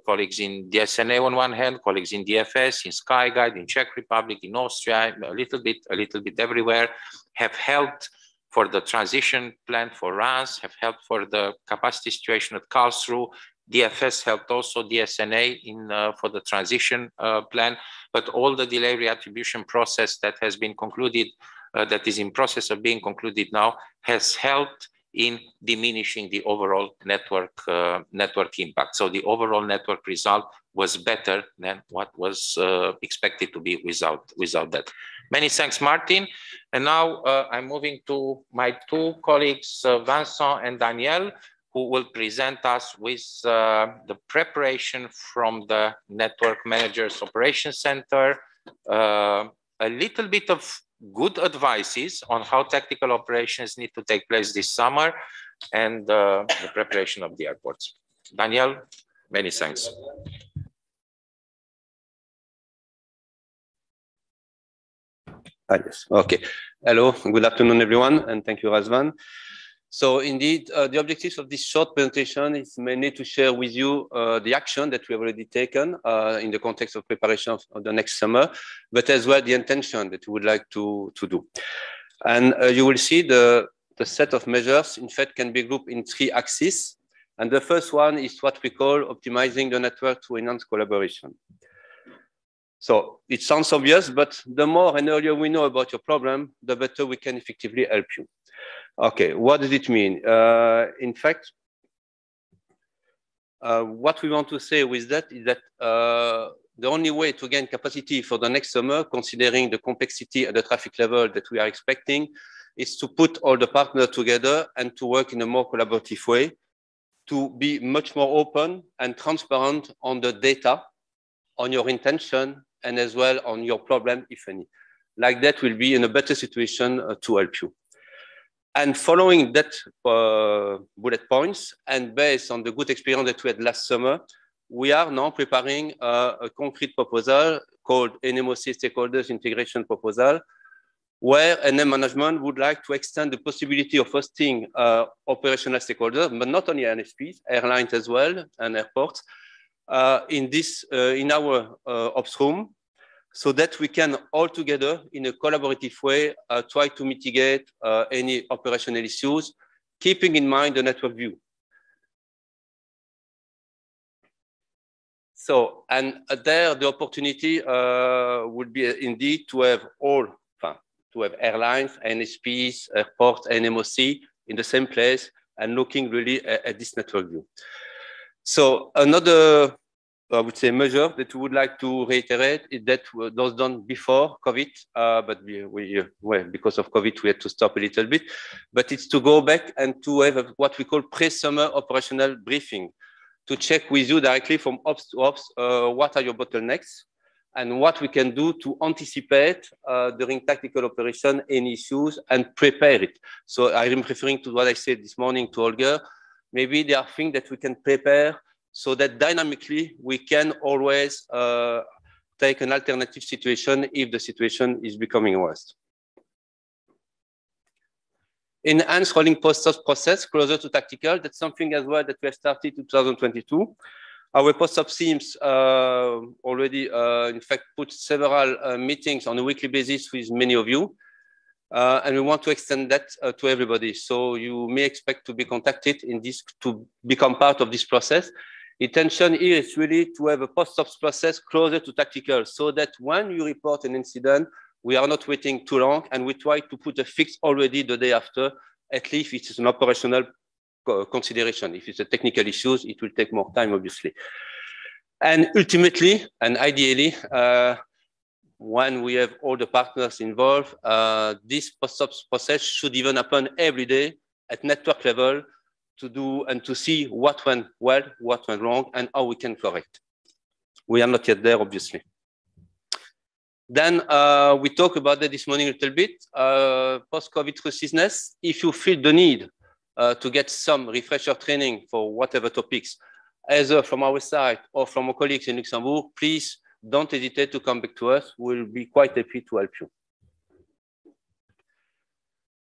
colleagues in DSNA on one hand, colleagues in DFS, in SkyGuide, in Czech Republic, in Austria, a little bit everywhere, have helped for the transition plan for RANS, have helped for the capacity situation at Karlsruhe. DFS helped also DSNA for the transition plan, but all the delay reattribution process that has been concluded, that is in process of being concluded now, has helped in diminishing the overall network impact. So the overall network result was better than what was expected to be without that. Many thanks, Martin. And now I'm moving to my two colleagues, Vincent and Daniel, who will present us with the preparation from the Network Managers Operations Center, a little bit of good advices on how tactical operations need to take place this summer, and the preparation of the airports. Daniel, many thanks. Yes. Okay. Hello. Good afternoon, everyone, and thank you, Razvan. So indeed, the objectives of this short presentation is mainly to share with you the action that we have already taken in the context of preparation of the next summer, but as well the intention that we would like to do. And you will see the set of measures, in fact, can be grouped in 3 axes. And the first one is what we call optimizing the network to enhance collaboration. So it sounds obvious, but the more and earlier we know about your problem, the better we can effectively help you. Okay, what does it mean? In fact, what we want to say with that is that the only way to gain capacity for the next summer, considering the complexity and the traffic level that we are expecting, is to put all the partners together and to work in a more collaborative way, to be much more open and transparent on the data, on your intention, and as well on your problem, if any. Like that, we'll be in a better situation to help you. And following that bullet points, and based on the good experience that we had last summer, we are now preparing a concrete proposal called NMOC Stakeholders Integration Proposal, where NM management would like to extend the possibility of hosting operational stakeholders, but not only NSPs, airlines as well, and airports, in our ops room, so that we can all together, in a collaborative way, try to mitigate any operational issues, keeping in mind the network view. So, and there the opportunity would be indeed to have to have airlines, NSPs, airports, NMOC in the same place and looking really at this network view. So another, I would say, measure that we would like to reiterate is that was done before COVID, but well, because of COVID, we had to stop a little bit. But it's to go back and to have what we call pre-summer operational briefing, to check with you directly from ops to ops, what are your bottlenecks and what we can do to anticipate during tactical operation any issues and prepare it. So I'm referring to what I said this morning to Holger. Maybe there are things that we can prepare so that dynamically we can always take an alternative situation if the situation is becoming worse. Enhanced rolling post-ops process closer to tactical. That's something as well that we have started in 2022. Our post-ops teams already, in fact, put several meetings on a weekly basis with many of you. And we want to extend that to everybody. So you may expect to be contacted in this to become part of this process. Intention here is really to have a post-ops process closer to tactical so that when you report an incident, we are not waiting too long and we try to put a fix already the day after, at least if it's an operational consideration. If it's a technical issues, it will take more time, obviously. And ultimately, and ideally, when we have all the partners involved, this post-ops process should even happen every day at network level to do and to see what went well, what went wrong, and how we can correct. We are not yet there, obviously. Then we talked about that this morning a little bit, post-COVID resistance. If you feel the need to get some refresher training for whatever topics, either from our side or from our colleagues in Luxembourg, please don't hesitate to come back to us. We'll be quite happy to help you.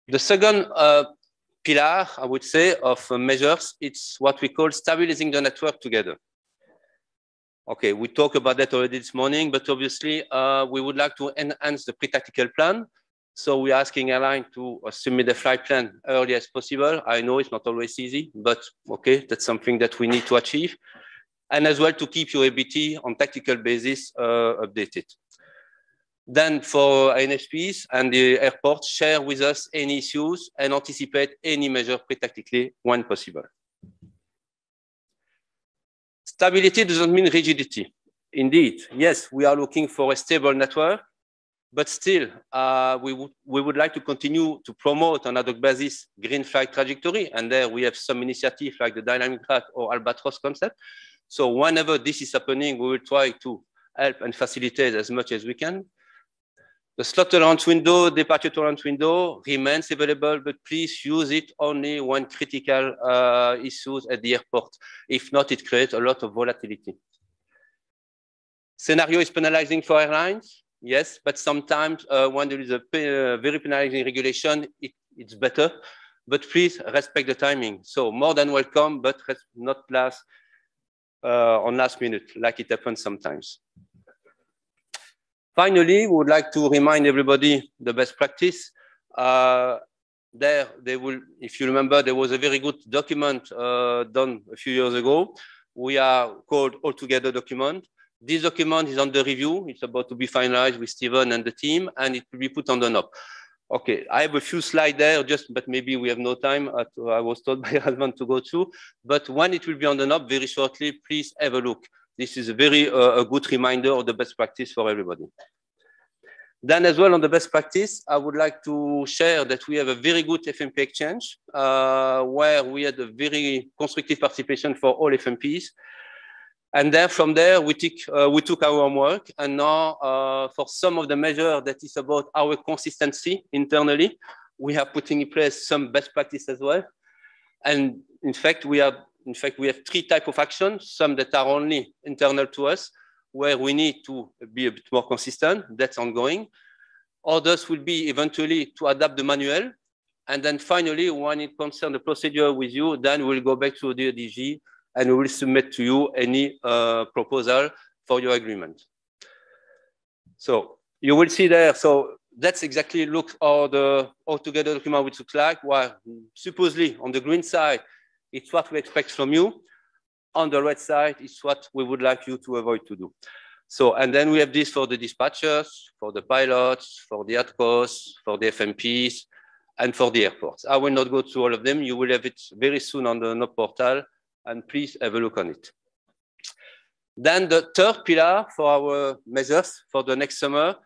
The second pillar, I would say, of measures, it's what we call stabilizing the network together. Okay, we talked about that already this morning, but obviously we would like to enhance the pre-tactical plan. So we're asking airline to submit the flight plan early as possible. I know it's not always easy, but okay, that's something that we need to achieve. And as well to keep your ABT on tactical basis updated. Then for NSPs and the airports, share with us any issues and anticipate any measure pre-tactically when possible. Stability doesn't mean rigidity. Indeed, yes, we are looking for a stable network, but still, we would like to continue to promote on ad hoc basis green flight trajectory. And there we have some initiatives like the dynamic track or albatross concept. So whenever this is happening, we will try to help and facilitate as much as we can. The slot tolerance window, departure tolerance window remains available, but please use it only when critical issues at the airport. If not, it creates a lot of volatility. Scenario is penalizing for airlines, yes, but sometimes when there is a very penalizing regulation, it's better but please respect the timing. So more than welcome, but not on last minute, like it happens sometimes. Finally, we would like to remind everybody the best practice. If you remember, there was a very good document done a few years ago. We are called Altogether document. This document is under review. It's about to be finalized with Steven and the team, and it will be put on the NOP. Okay, I have a few slides there, but maybe we have no time. I was told by husband to go through, but when it will be on the NOP very shortly, please have a look. This is a very a good reminder of the best practice for everybody. Then as well on the best practice, I would like to share that we have a very good FMP exchange where we had a very constructive participation for all FMPs. And then from there, we took our homework, and now for some of the measures that is about our consistency internally, we are putting in place some best practice as well. And in fact, we have 3 types of actions, some that are only internal to us, where we need to be a bit more consistent, that's ongoing. Others will be eventually to adapt the manual. And then finally, when it concerns the procedure with you, then we'll go back to the DG and we will submit to you any proposal for your agreement. So you will see there, so that's exactly look how the Altogether document would look like. Well, supposedly on the green side, it's what we expect from you. On the red side, it's what we would like you to avoid to do. So, and then we have this for the dispatchers, for the pilots, for the ATCOs, for the FMPs, and for the airports. I will not go through all of them. You will have it very soon on the NOP portal, and please have a look on it. Then the third pillar for our measures for the next summer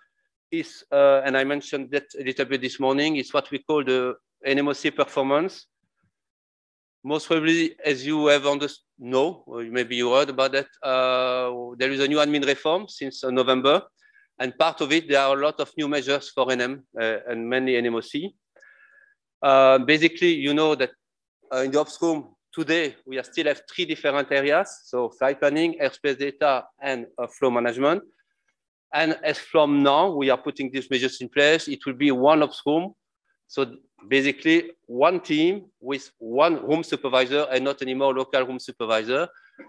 is, and I mentioned that a little bit this morning, is what we call the NMOC performance. Most probably, as you have know, or maybe you heard about that, there is a new admin reform since November. And part of it, there are a lot of new measures for NM and mainly NMOC. Basically, you know that in the ops room today, we still have 3 different areas. So flight planning, airspace data, and flow management. And as from now, we are putting these measures in place. It will be one ops room. So basically, one team with one room supervisor and not anymore local room supervisor.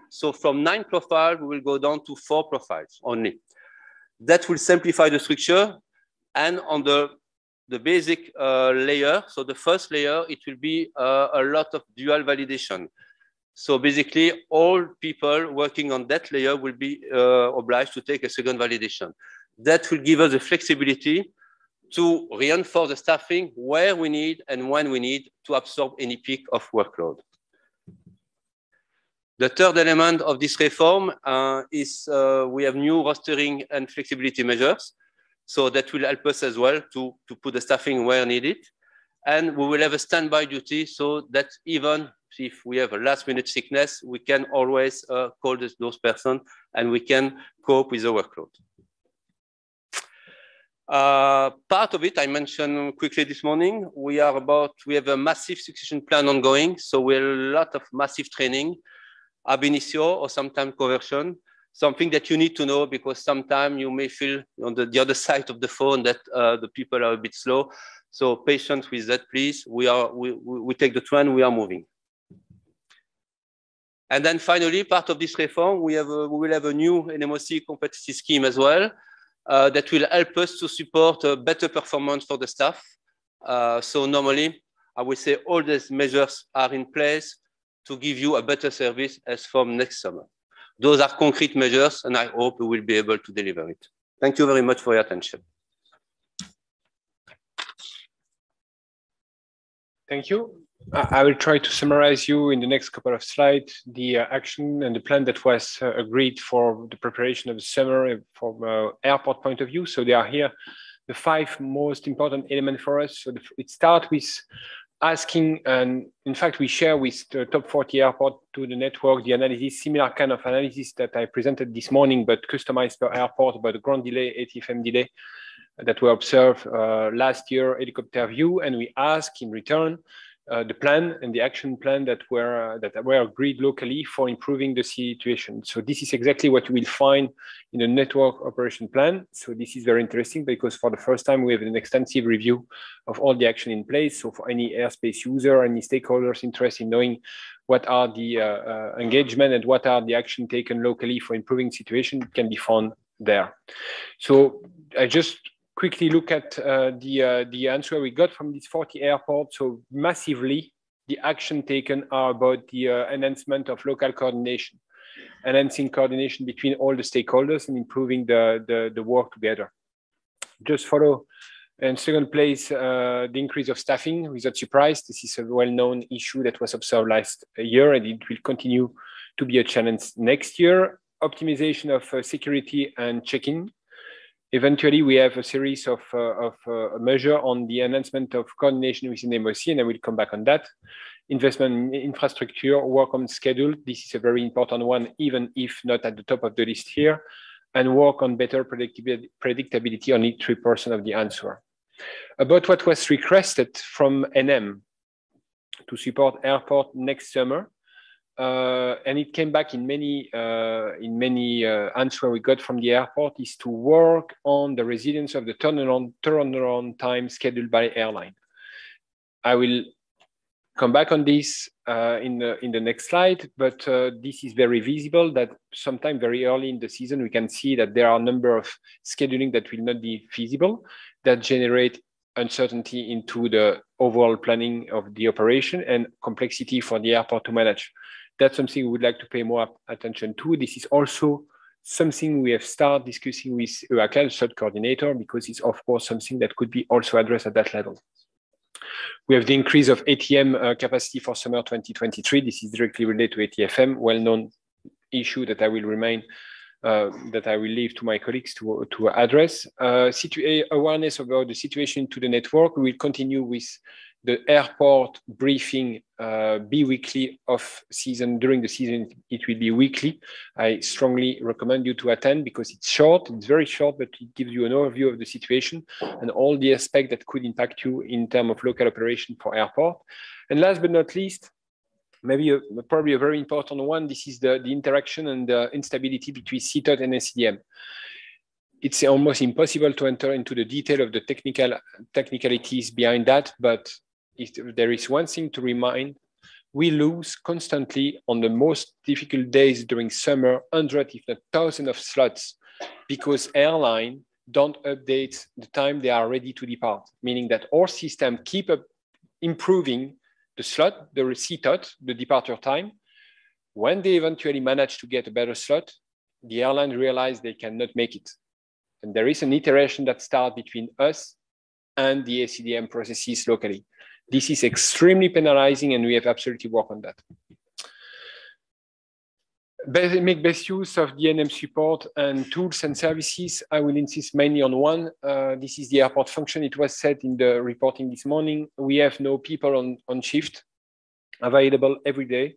So from 9 profiles, we will go down to 4 profiles only. That will simplify the structure. And on the basic layer, so the first layer, it will be a lot of dual validation. So basically, all people working on that layer will be obliged to take a second validation. That will give us the flexibility to reinforce the staffing where we need and when we need to absorb any peak of workload. The third element of this reform is we have new rostering and flexibility measures. So that will help us as well to put the staffing where needed. And we will have a standby duty so that even if we have a last minute sickness, we can always call those persons and we can cope with the workload. Part of it, I mentioned quickly this morning, we have a massive succession plan ongoing. So we have a lot of massive training, ab initio or sometimes conversion, something that you need to know because sometimes you may feel on the other side of the phone that the people are a bit slow. So patience with that, please. We take the trend, we are moving. And then finally, part of this reform, we will have a new NMOC competency scheme as well. That will help us to support a better performance for the staff. So normally, I would say all these measures are in place to give you a better service as from next summer. Those are concrete measures, and I hope we will be able to deliver it. Thank you very much for your attention. Thank you. I will try to summarize you in the next couple of slides, the action and the plan that was agreed for the preparation of the summer from an airport point of view. So they are here, the 5 most important elements for us. So it starts with asking, and in fact, we share with the top 40 airport to the network, the analysis, similar kind of analysis that I presented this morning, but customized per airport about the ground delay, ATFM delay that we observed last year, helicopter view. And we ask in return, the plan and the action plan that were agreed locally for improving the situation. So this is exactly what you will find in the network operation plan. So this is very interesting because for the first time we have an extensive review of all the action in place. So for any airspace user, any stakeholders interested in knowing what are the engagement and what are the action taken locally for improving situation can be found there. So I just quickly look at the answer we got from these 40 airports. So massively, the action taken are about the enhancement of local coordination, enhancing coordination between all the stakeholders and improving the work together. Just follow in second place, the increase of staffing without surprise. This is a well-known issue that was observed last year, and it will continue to be a challenge next year. Optimization of security and check-in. Eventually, we have a series of measures on the enhancement of coordination within MOC, and I will come back on that. Investment in infrastructure, work on schedule. This is a very important one, even if not at the top of the list here. And work on better predictability, only 3% of the answer. About what was requested from NM to support airport next summer. And it came back in many answers we got from the airport is to work on the resilience of the turnaround time scheduled by airline. I will come back on this in the next slide, but this is very visible that sometime very early in the season, we can see that there are a number of scheduling that will not be feasible, that generate uncertainty into the overall planning of the operation and complexity for the airport to manage. That's something we would like to pay more attention to. This is also something we have started discussing with EUROCONTROL third coordinator, because it's of course something that could be also addressed at that level. We have the increase of ATM capacity for summer 2023. This is directly related to ATFM, well-known issue that I will leave to my colleagues to address. Awareness about the situation to the network. We will continue with the airport briefing bi-weekly of season. During the season, it will be weekly. I strongly recommend you to attend because it's short, it's very short, but it gives you an overview of the situation and all the aspects that could impact you in terms of local operation for airport. And last but not least, maybe probably a very important one, this is the interaction and the instability between CTOT and SCDM. It's almost impossible to enter into the detail of the technicalities behind that, but if there is one thing to remind, we lose constantly on the most difficult days during summer, 100, if not thousands of slots, because airlines don't update the time they are ready to depart, meaning that our system keep up improving the slot, the CTOT, the departure time. When they eventually manage to get a better slot, the airline realize they cannot make it. And there is an iteration that starts between us and the ACDM processes locally. This is extremely penalizing, and we have absolutely worked on that. Make best use of the NM support and tools and services. I will insist mainly on one. This is the airport function. It was said in the reporting this morning. We have no people on shift available every day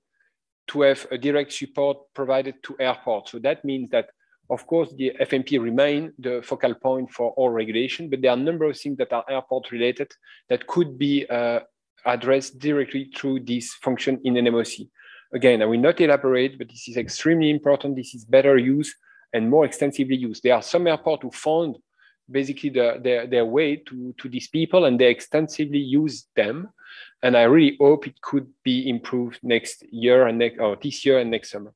to have a direct support provided to airport. So that means that, of course, the FMP remain the focal point for all regulation, but there are a number of things that are airport related that could be addressed directly through this function in an MOC. Again, I will not elaborate, but this is extremely important. This is better used and more extensively used. There are some airports who found basically their way to these people, and they extensively use them. And I really hope it could be improved next year and this year and next summer.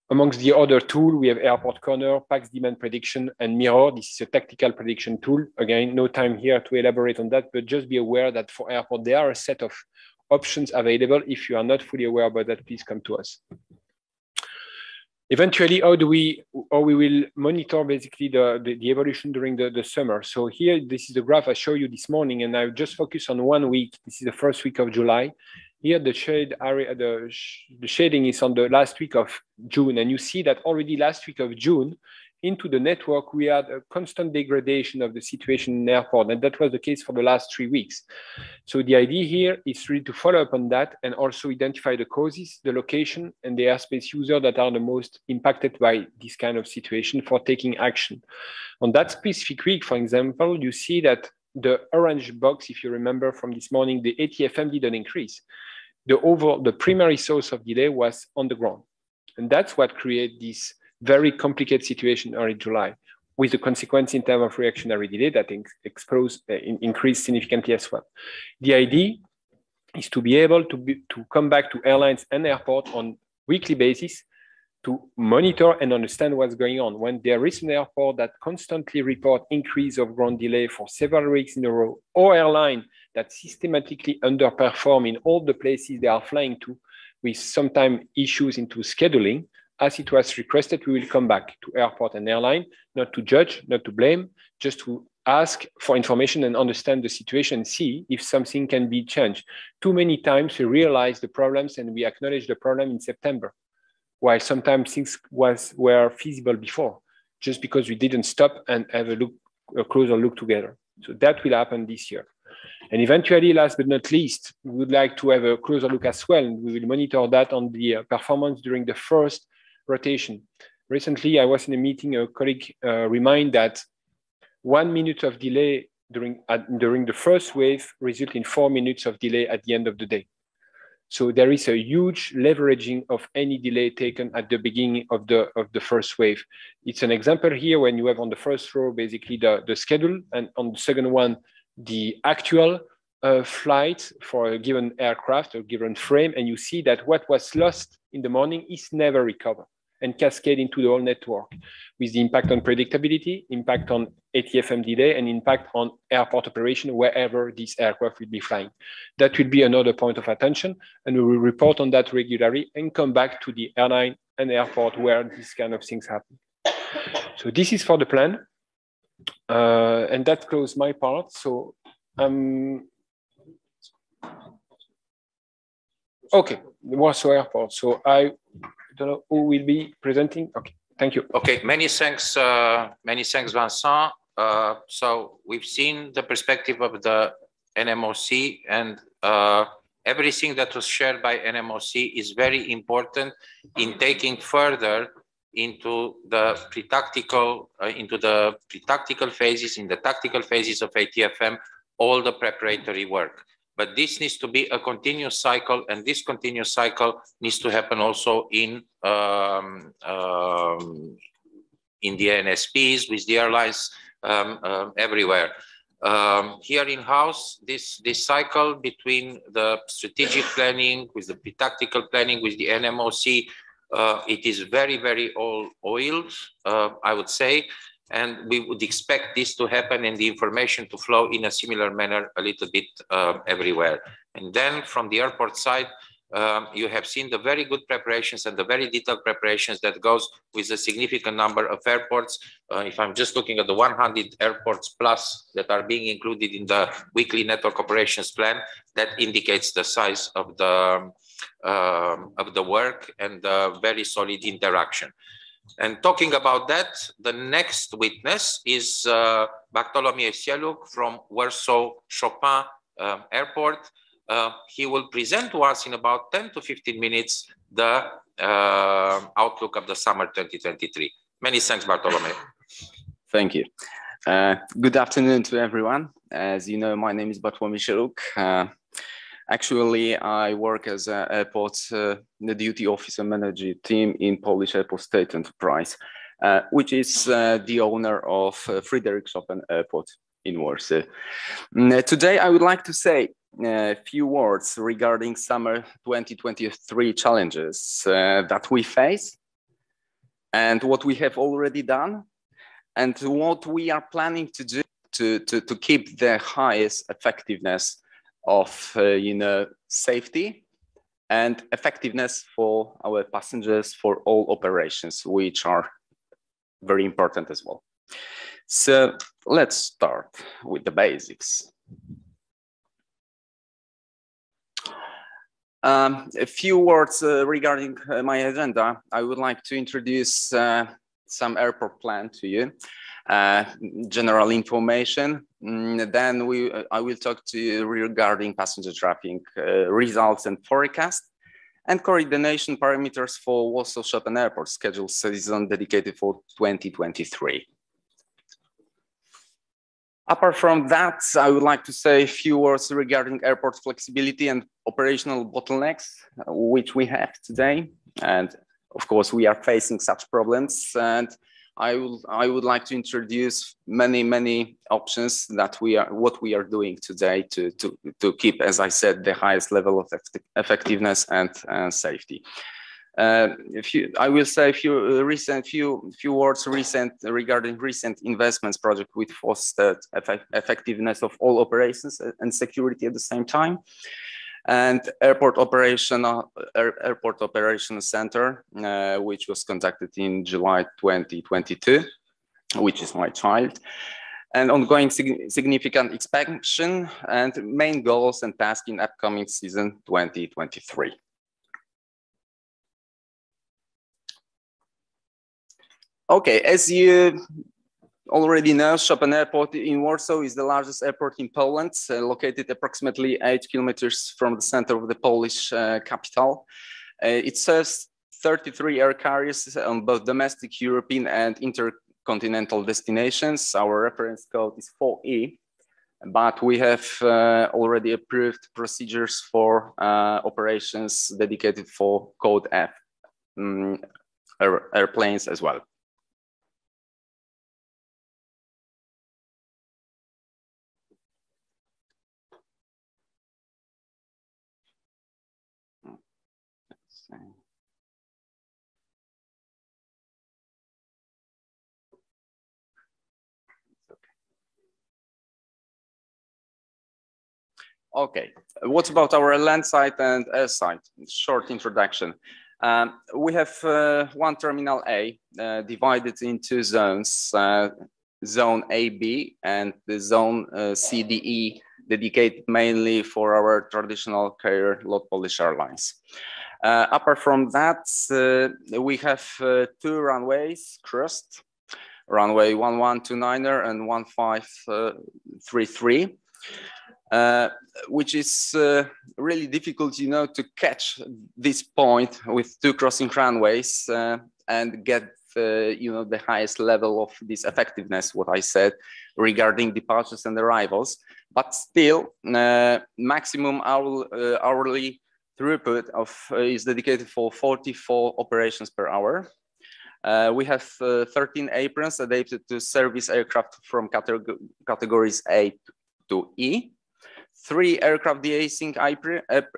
Amongst the other tools, we have Airport Corner, PAX demand prediction, and Mirror. This is a tactical prediction tool. Again, no time here to elaborate on that, but just be aware that for airport, there are a set of options available. If you are not fully aware about that, please come to us. Eventually, how we will monitor basically the evolution during the summer. So here, this is the graph I showed you this morning, and I just focus on 1 week. This is the first week of July. Here, the shade area, the shading is on the last week of June, and you see that already last week of June, into the network, we had a constant degradation of the situation in the airport, and that was the case for the last 3 weeks. So the idea here is really to follow up on that and also identify the causes, the location, and the airspace users that are the most impacted by this kind of situation for taking action. On that specific week, for example, you see that the orange box, if you remember from this morning, the ATFM didn't increase. The primary source of delay was on the ground. And that's what created this very complicated situation early July, with the consequence in terms of reactionary delay that increased significantly as well. The idea is to be able to come back to airlines and airports on weekly basis to monitor and understand what's going on. When there is an airport that constantly report increase of ground delay for several weeks in a row, or airline that systematically underperform in all the places they are flying to, with sometimes issues into scheduling, as it was requested, we will come back to airport and airline, not to judge, not to blame, just to ask for information and understand the situation, see if something can be changed. Too many times we realize the problems and we acknowledge the problem in September, while sometimes things were feasible before, just because we didn't stop and have a closer look together. So that will happen this year. And eventually, last but not least, we would like to have a closer look as well. And we will monitor that on the performance during the first rotation. Recently, I was in a meeting, a colleague reminded that 1 minute of delay during the first wave results in 4 minutes of delay at the end of the day. So there is a huge leveraging of any delay taken at the beginning of the first wave. It's an example here when you have on the first row, basically the schedule, and on the second one, the actual flight for a given aircraft or given frame. And you see that what was lost in the morning is never recovered and cascade into the whole network, with the impact on predictability, impact on ATFM delay, and impact on airport operation wherever this aircraft will be flying. That will be another point of attention, and we will report on that regularly and come back to the airline and airport where these kind of things happen. So this is for the plan, and that closes my part. So okay, the Warsaw Airport. So I don't know who will be presenting. Okay, thank you. Okay, many thanks, Vincent. So we've seen the perspective of the NMOC, and everything that was shared by NMOC is very important in taking further into the pre-tactical phases, in the tactical phases of ATFM, all the preparatory work. But this needs to be a continuous cycle, and this continuous cycle needs to happen also in the NSPs, with the airlines everywhere. Here in-house, this cycle between the strategic planning, with the pre-tactical planning, with the NMOC, it is very, very oiled, I would say. And we would expect this to happen and the information to flow in a similar manner a little bit everywhere. And then from the airport side, you have seen the very good preparations and the very detailed preparations that goes with a significant number of airports. If I'm just looking at the 100 airports plus that are being included in the weekly network operations plan, that indicates the size of the work and the very solid interaction. And talking about that, the next witness is Bartolomiej Sieluk from Warsaw Chopin Airport. He will present to us in about 10 to 15 minutes the outlook of the summer 2023. Many thanks, Bartolomiej. Thank you. Good afternoon to everyone. As you know, my name is Bartolomiej Sieluk. Actually, I work as an airport the duty officer manager team in Polish Airport State Enterprise, which is the owner of Fryderyk Chopin Airport in Warsaw. Today, I would like to say a few words regarding summer 2023 challenges that we face, and what we have already done, and what we are planning to do to keep the highest effectiveness of safety and effectiveness for our passengers, for all operations, which are very important as well. So let's start with the basics. A few words regarding my agenda. I would like to introduce some airport plan to you. General information. Then I will talk to you regarding passenger traffic results and forecast, and coordination parameters for Warsaw Chopin Airport scheduled season dedicated for 2023. Apart from that, I would like to say a few words regarding airport flexibility and operational bottlenecks, which we have today. And of course, we are facing such problems. And I would like to introduce many options that what we are doing today to keep, as I said, the highest level of effectiveness and safety. I will say a few words regarding recent investments project which fostered effectiveness of all operations and security at the same time. And Airport Operations Center, which was conducted in July 2022, which is my child, and ongoing significant expansion and main goals and tasks in upcoming season 2023. Okay, as you already know, Chopin Airport in Warsaw is the largest airport in Poland, located approximately 8 kilometers from the center of the Polish capital. It serves 33 air carriers on both domestic, European, and intercontinental destinations. Our reference code is 4E, but we have already approved procedures for operations dedicated for code F airplanes as well. Okay, what about our land site and air site? Short introduction. We have one Terminal A divided into zones, Zone AB and the Zone CDE, dedicated mainly for our traditional carrier LOT Polish Airlines. Apart from that, we have two runways crossed, runway 1129er and 1533. Which is really difficult, you know, to catch this point with two crossing runways and get, you know, the highest level of this effectiveness, what I said, regarding departures and arrivals. But still, maximum hourly throughput is dedicated for 44 operations per hour. We have 13 aprons adapted to service aircraft from categories A to E. 3 aircraft de-icing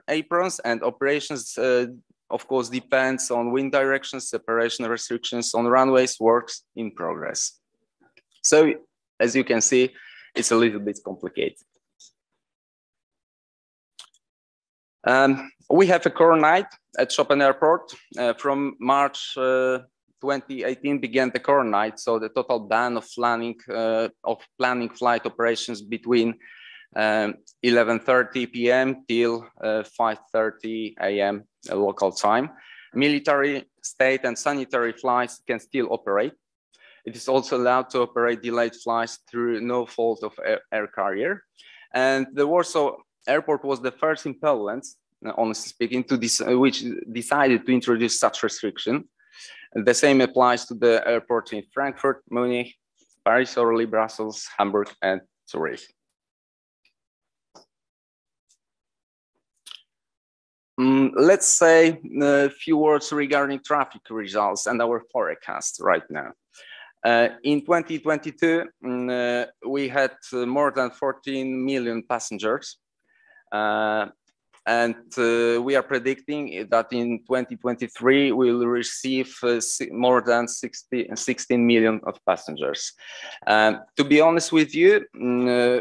aprons, and operations, of course, depends on wind directions, separation restrictions on runways, works in progress. So, as you can see, it's a little bit complicated. We have a core night at Chopin Airport. From March 2018 began the core night, so the total ban of planning flight operations between 11:30 p.m. till 5:30 a.m. local time. Military, state, and sanitary flights can still operate. It is also allowed to operate delayed flights through no fault of air carrier. And the Warsaw Airport was the first in Poland, honestly speaking, which decided to introduce such restriction. The same applies to the airports in Frankfurt, Munich, Paris, Orly, Brussels, Hamburg, and Zurich. Let's say a few words regarding traffic results and our forecast right now. In 2022, we had more than 14 million passengers. And we are predicting that in 2023, we will receive more than 16 million of passengers. To be honest with you,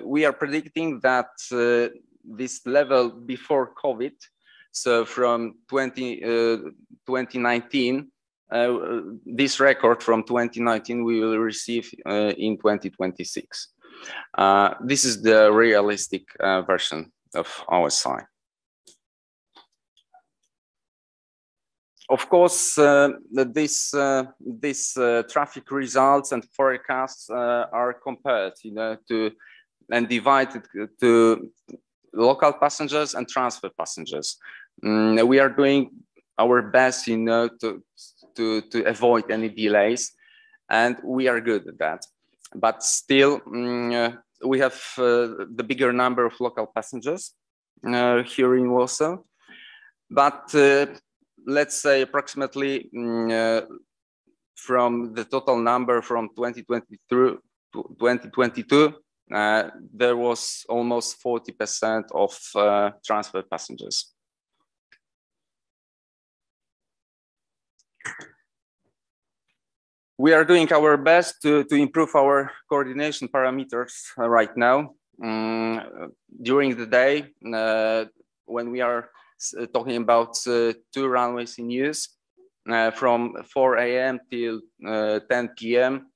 we are predicting that this level before COVID, so from 2019, this record from 2019 we will receive in 2026. This is the realistic version of our side. Of course, these traffic results and forecasts are compared, you know, and divided to local passengers and transfer passengers. We are doing our best, you know, to avoid any delays, and we are good at that. But still, we have the bigger number of local passengers here in Warsaw, but let's say approximately from the total number from 2020 through 2022, there was almost 40% of transfer passengers. We are doing our best to improve our coordination parameters right now. During the day, when we are talking about 2 runways in use, from 4 a.m. till 10 p.m.,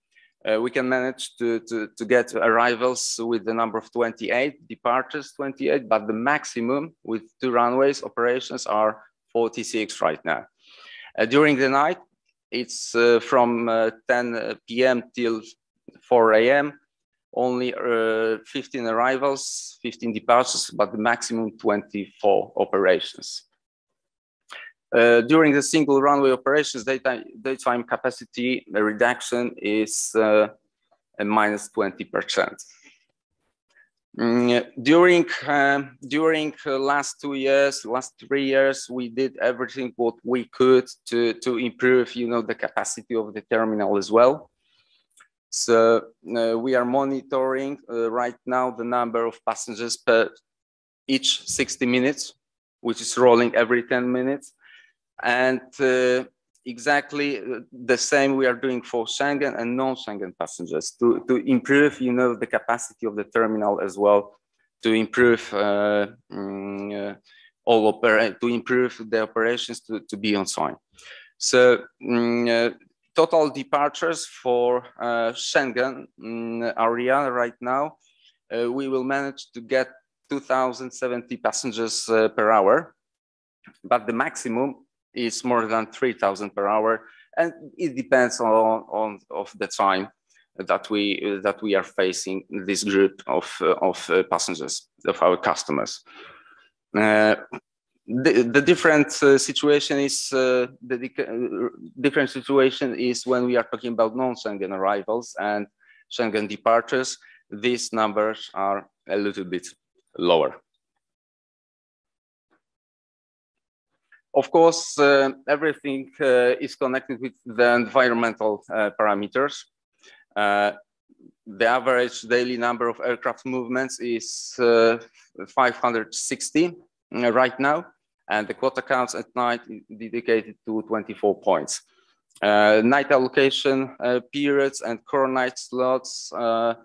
we can manage to get arrivals with the number of 28, departures 28, but the maximum with 2 runways operations are 46 right now. During the night, it's from 10 p.m. till 4 a.m. Only 15 arrivals, 15 departures, but the maximum 24 operations. During the single runway operations, daytime capacity reduction is minus 20%. During last 2 years, last 3 years, we did everything what we could to improve, the capacity of the terminal as well. So we are monitoring right now the number of passengers per each 60 minutes, which is rolling every 10 minutes. And exactly the same we are doing for Schengen and non-Schengen passengers to improve, the capacity of the terminal as well, to improve to improve the operations to be on time. So total departures for Schengen area right now, we will manage to get 2,070 passengers per hour, but the maximum is more than 3,000 per hour, and it depends on the time that we are facing this group of passengers, of our customers. The different situation is different situation is when we are talking about non-Schengen arrivals and Schengen departures. These numbers are a little bit lower. Of course, everything is connected with the environmental parameters. The average daily number of aircraft movements is 560 right now, and the quota counts at night dedicated to 24 points. Night allocation periods and core night slots are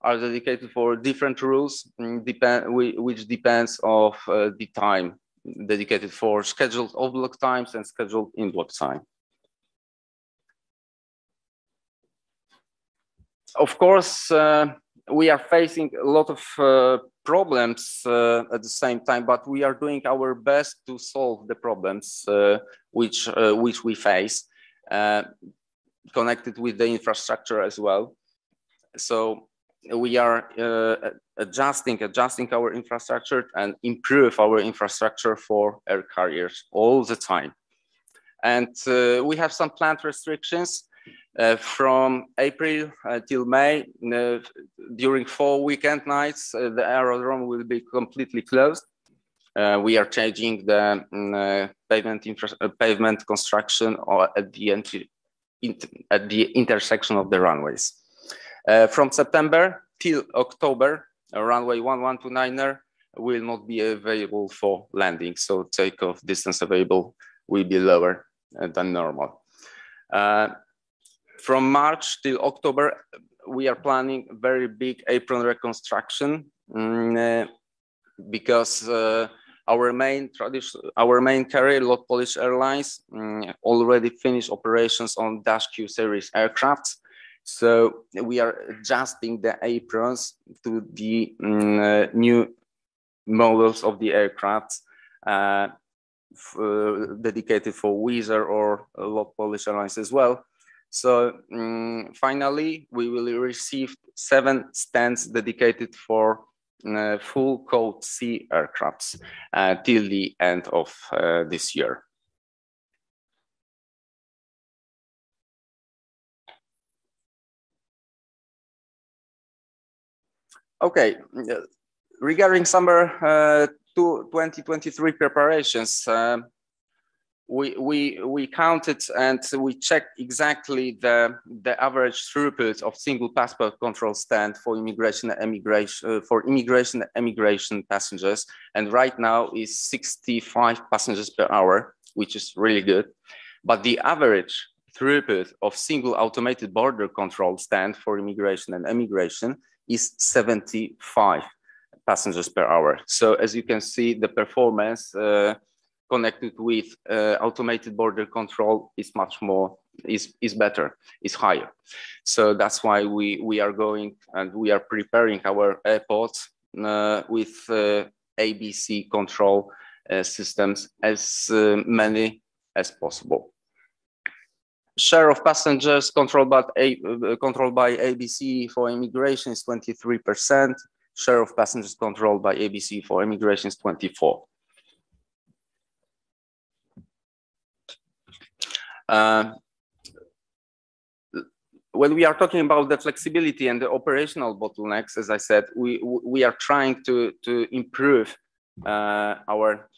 dedicated for different rules, which depends of the time dedicated for scheduled off-block times and scheduled in-block time. Of course, we are facing a lot of problems at the same time, but we are doing our best to solve the problems which we face, connected with the infrastructure as well. So we are adjusting our infrastructure and improve our infrastructure for air carriers all the time. And we have some planned restrictions from April till May. During 4 weekend nights, the aerodrome will be completely closed. We are changing the pavement construction at the intersection of the runways. From September till October, runway 1129er will not be available for landing, so takeoff distance available will be lower than normal. From March till October, we are planning very big apron reconstruction because our main carrier, Lot Polish Airlines, already finished operations on Dash Q series aircraft. So we are adjusting the aprons to the new models of the aircraft dedicated for Wizz Air or Lot Polish Airlines as well. So finally, we will receive 7 stands dedicated for full Code C aircrafts till the end of this year. Okay, regarding summer 2023 preparations, we counted and we checked exactly the average throughput of single passport control stand for immigration and emigration passengers, and right now is 65 passengers per hour, which is really good. But the average throughput of single automated border control stand for immigration and emigration is 75 passengers per hour. So as you can see, the performance connected with automated border control is much more, is better, is higher. So that's why we are going and we are preparing our airports with ABC control systems, as many as possible. Share of passengers controlled by ABC for immigration is 23%. Share of passengers controlled by ABC for immigration is 24%. When we are talking about the flexibility and the operational bottlenecks, as I said, we are trying to improve our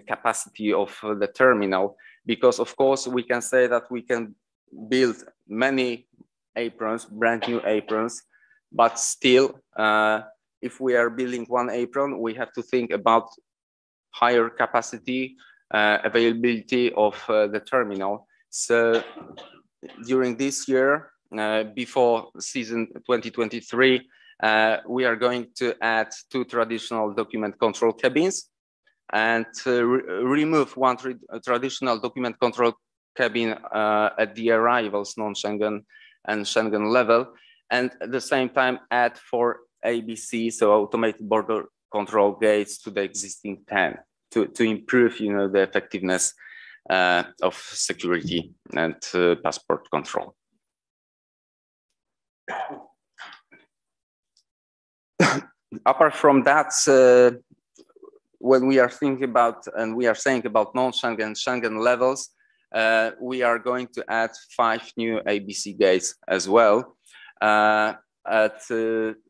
capacity of the terminal, because of course we can say that we can build many aprons, brand new aprons, but still if we are building one apron, we have to think about higher capacity, availability of the terminal. So during this year, before season 2023, we are going to add 2 traditional document control cabins and remove 1 traditional document control cabin at the arrivals non-Schengen and Schengen level, and at the same time add 4 ABC, so automated border control gates, to the existing 10 to improve, the effectiveness of security and passport control. Apart from that, when we are thinking about and we are saying about non-Schengen, Schengen levels, we are going to add 5 new ABC gates as well at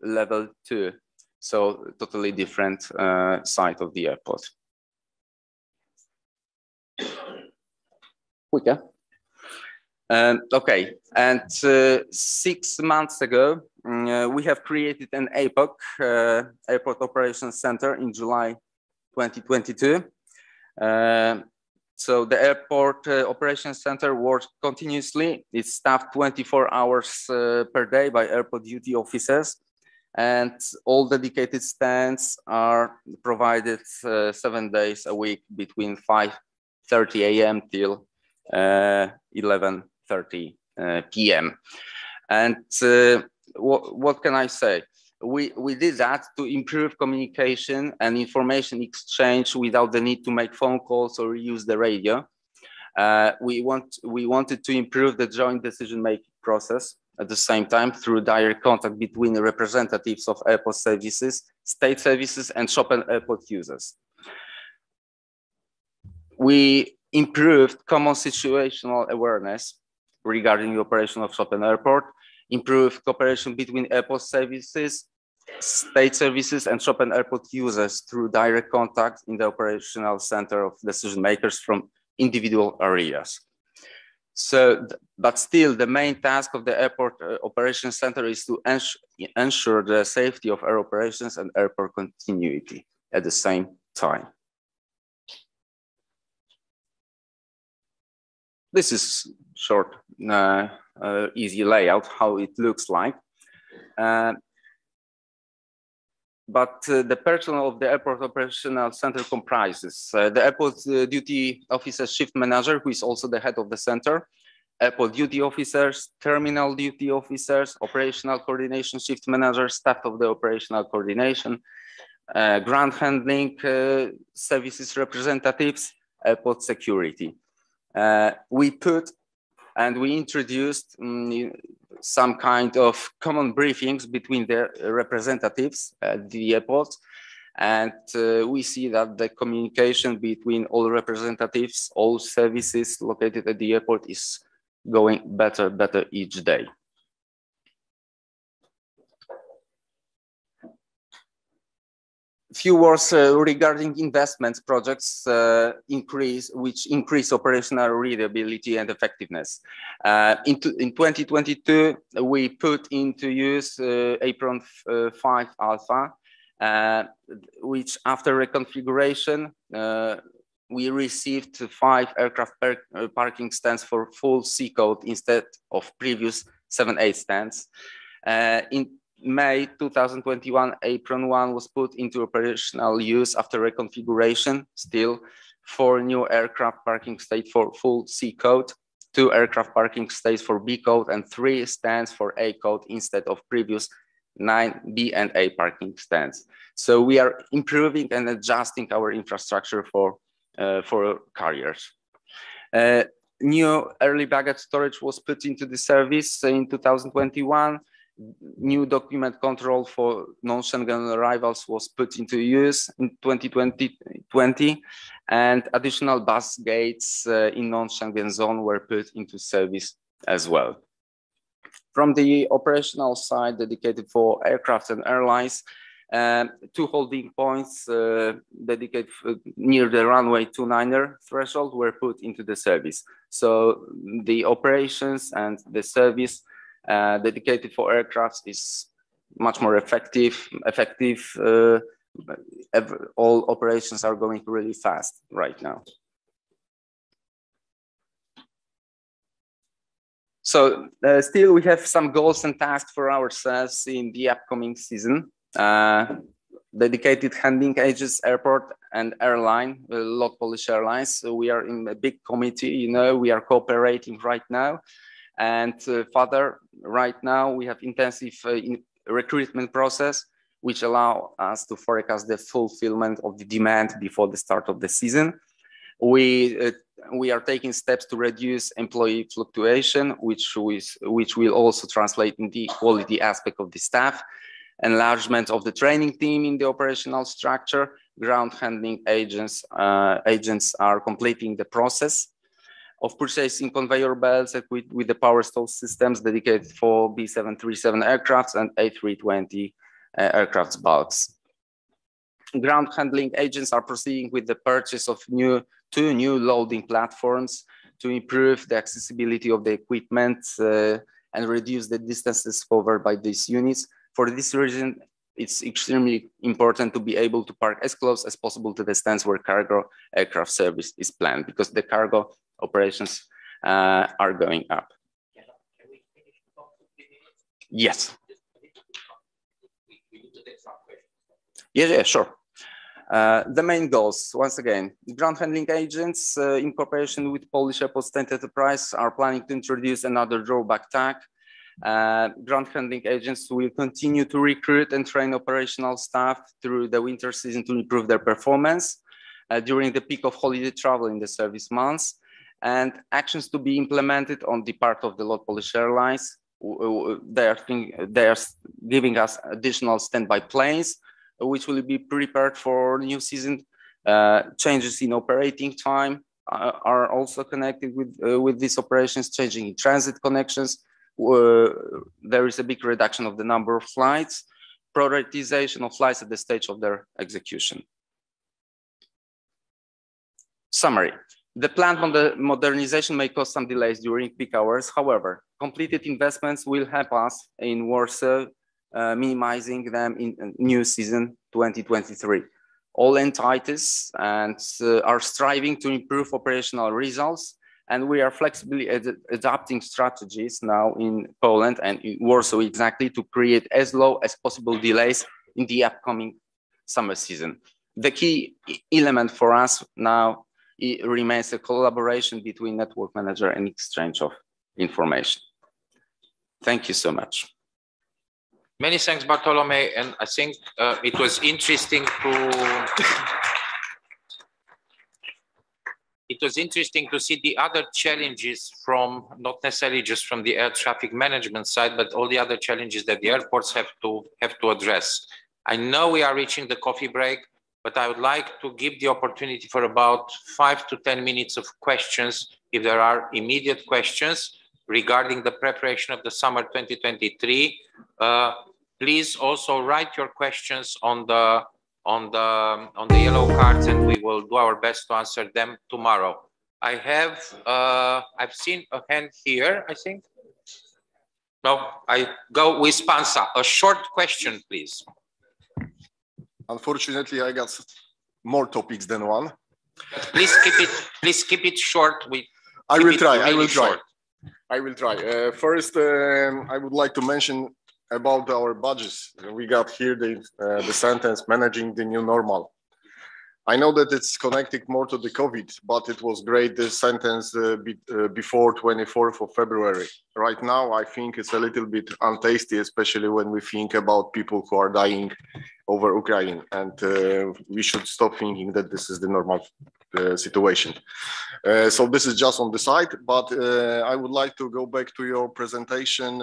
level 2. So totally different side of the airport. Quicker. Okay, and 6 months ago, we have created an APOC, Airport Operations Center, in July 2022. So the Airport Operations Center works continuously. It's staffed 24 hours per day by airport duty officers, and all dedicated stands are provided 7 days a week between 5:30 a.m. till 11:30 p.m. And what can I say? We did that to improve communication and information exchange without the need to make phone calls or use the radio. We wanted to improve the joint decision-making process at the same time through direct contact between the representatives of airport services, state services, and shop and airport users. We improved common situational awareness regarding the operation of shop and airport, improved cooperation between airport services, state services, and shop and airport users through direct contact in the operational center of decision makers from individual areas. So, but still, the main task of the Airport Operations Center is to ensure the safety of air operations and airport continuity at the same time. This is short, easy layout, how it looks like. But the personnel of the Airport Operational Center comprises the Airport Duty Officer Shift Manager, who is also the head of the center, Airport Duty Officers, Terminal Duty Officers, Operational Coordination Shift Manager, staff of the Operational Coordination, Ground Handling Services Representatives, Airport Security. We put and we introduced some kind of common briefings between the representatives at the airports, and we see that the communication between all representatives, all services located at the airport is going better each day. few words regarding investment projects which increase operational reliability and effectiveness. In 2022, we put into use Apron 5 Alpha, which after reconfiguration, we received 5 aircraft parking stands for full C code instead of previous 7-8 stands. In May 2021, Apron 1 was put into operational use after reconfiguration. Still, 4 new aircraft parking stays for full C code, 2 aircraft parking stays for B code, and 3 stands for A code instead of previous 9 B and A parking stands. So we are improving and adjusting our infrastructure for carriers. New early baggage storage was put into the service in 2021. New document control for non-Schengen arrivals was put into use in 2020, and additional bus gates in non-Schengen zone were put into service as well. From the operational side dedicated for aircraft and airlines, 2 holding points dedicated near the runway 29er threshold were put into the service. So the operations and the service dedicated for aircraft is much more effective. All operations are going really fast right now. So still we have some goals and tasks for ourselves in the upcoming season. Dedicated handling agents, airport and airline, Lot Polish Airlines. So we are in a big committee, you know, we are cooperating right now. And further, right now we have intensive recruitment process, which allow us to forecast the fulfillment of the demand before the start of the season. We are taking steps to reduce employee fluctuation, which will also translate in the quality aspect of the staff. Enlargement of the training team in the operational structure. Ground handling agents are completing the process of purchasing conveyor belts with the power stall systems dedicated for B737 aircrafts and A320 aircraft bulks. Ground handling agents are proceeding with the purchase of 2 new loading platforms to improve the accessibility of the equipment and reduce the distances covered by these units. For this reason, it's extremely important to be able to park as close as possible to the stands where cargo aircraft service is planned, because the cargo operations are going up. Yes. Yeah, sure. The main goals, once again, ground handling agents in cooperation with Polish Airport State Enterprise are planning to introduce another drawback tag. Ground handling agents will continue to recruit and train operational staff through the winter season to improve their performance during the peak of holiday travel in the service months, and actions to be implemented on the part of the Lot Polish Airlines. They are giving us additional standby planes, which will be prepared for new season. Changes in operating time are also connected with these operations, changing in transit connections. There is a big reduction of the number of flights, prioritization of flights at the stage of their execution. Summary. The plant modernization may cause some delays during peak hours. However, completed investments will help us in Warsaw, minimizing them in new season 2023. All entities are striving to improve operational results, and we are flexibly adapting strategies now in Poland and in Warsaw exactly to create as low as possible delays in the upcoming summer season. The key element for us now remains a collaboration between network manager and exchange of information. Thank you so much. Many thanks, Bartolome, and I think it was interesting to see the other challenges from, not necessarily just from the air traffic management side, but all the other challenges that the airports have to address. I know we are reaching the coffee break, but I would like to give the opportunity for about 5 to 10 minutes of questions, if there are immediate questions regarding the preparation of the summer 2023. Please also write your questions on the on the yellow cards, and we will do our best to answer them tomorrow. I have I've seen a hand here, I think. No, I go with Pansa. A short question, please. Unfortunately, I got more topics than one. But please keep it short. I will try. First, I would like to mention about our budgets. We got here the sentence managing the new normal. I know that it's connected more to the COVID, but it was great, this sentence before 24th of February. Right now, I think it's a little bit untasty, especially when we think about people who are dying over Ukraine. And we should stop thinking that this is the normal situation. So this is just on the side, but I would like to go back to your presentation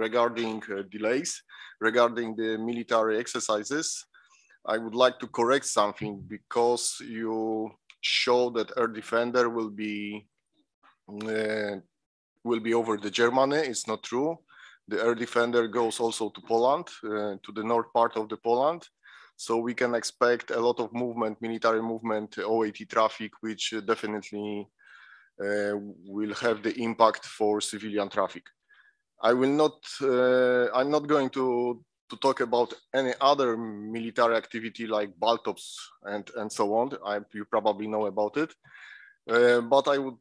regarding delays, regarding the military exercises. I would like to correct something because you show that air defender will be over the Germany. It's not true. The air defender goes also to Poland, to the north part of the Poland. So we can expect a lot of movement, military movement, OAT traffic, which definitely will have the impact for civilian traffic. I'm not going to talk about any other military activity like Baltops and so on. You probably know about it. But I would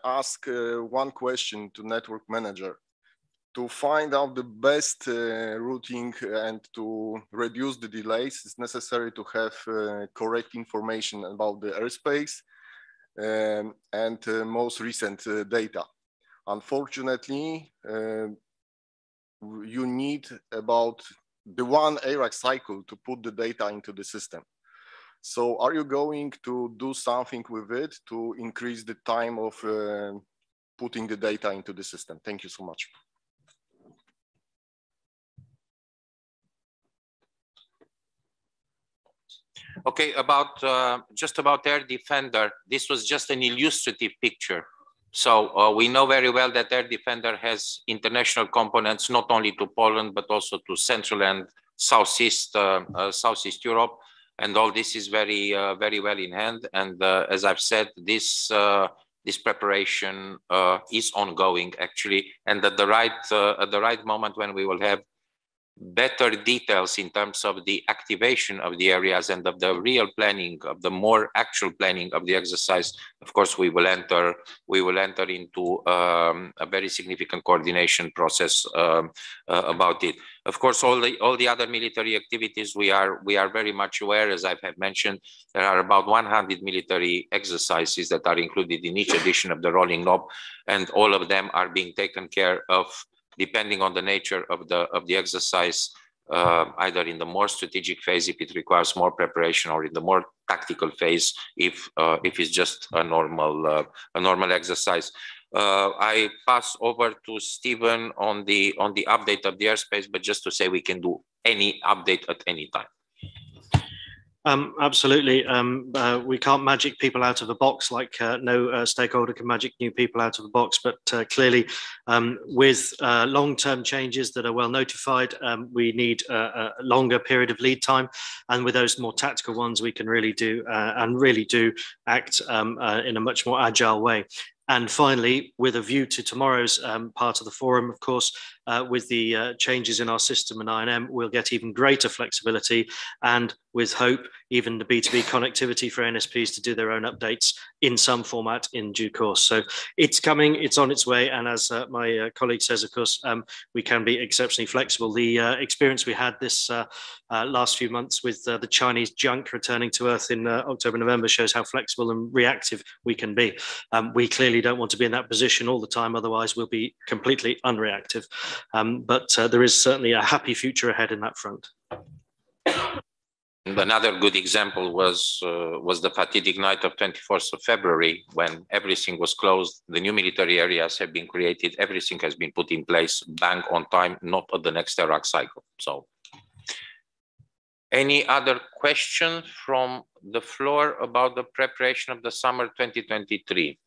ask one question to network manager. To find out the best routing and to reduce the delays, it's necessary to have correct information about the airspace and most recent data. Unfortunately, you need about the one ARAC cycle to put the data into the system. So are you going to do something with it to increase the time of putting the data into the system? Thank you so much. Okay, just about Air Defender, this was just an illustrative picture. So we know very well that Air Defender has international components, not only to Poland, but also to Central and Southeast Europe. And all this is very well in hand. And as I've said, this preparation is ongoing actually. And at the right moment when we will have better details in terms of the activation of the areas and of the real planning, of the more actual planning of the exercise, of course, we will enter into a very significant coordination process about it. Of course, all the other military activities, we are very much aware, as I have mentioned, there are about 100 military exercises that are included in each edition of the Rolling Knob, and all of them are being taken care of depending on the nature of the exercise, either in the more strategic phase if it requires more preparation, or in the more tactical phase if it's just a normal exercise. I pass over to Stephen on the update of the airspace, but just to say we can do any update at any time. Absolutely. We can't magic people out of a box like no stakeholder can magic new people out of a box, but clearly with long-term changes that are well notified, we need a longer period of lead time, and with those more tactical ones we can really do act in a much more agile way. And finally, with a view to tomorrow's part of the forum, of course, with the changes in our system and INM, we'll get even greater flexibility, and with hope, even the B2B connectivity for NSPs to do their own updates in some format in due course. So it's coming, it's on its way. And as my colleague says, of course, we can be exceptionally flexible. The experience we had this last few months with the Chinese junk returning to Earth in October, November shows how flexible and reactive we can be. We clearly don't want to be in that position all the time, otherwise we'll be completely unreactive. But there is certainly a happy future ahead in that front. Another good example was the fatidic night of 24th of February, when everything was closed, the new military areas have been created, everything has been put in place, bang on time, not at the next Iraq cycle. So, any other questions from the floor about the preparation of the summer 2023?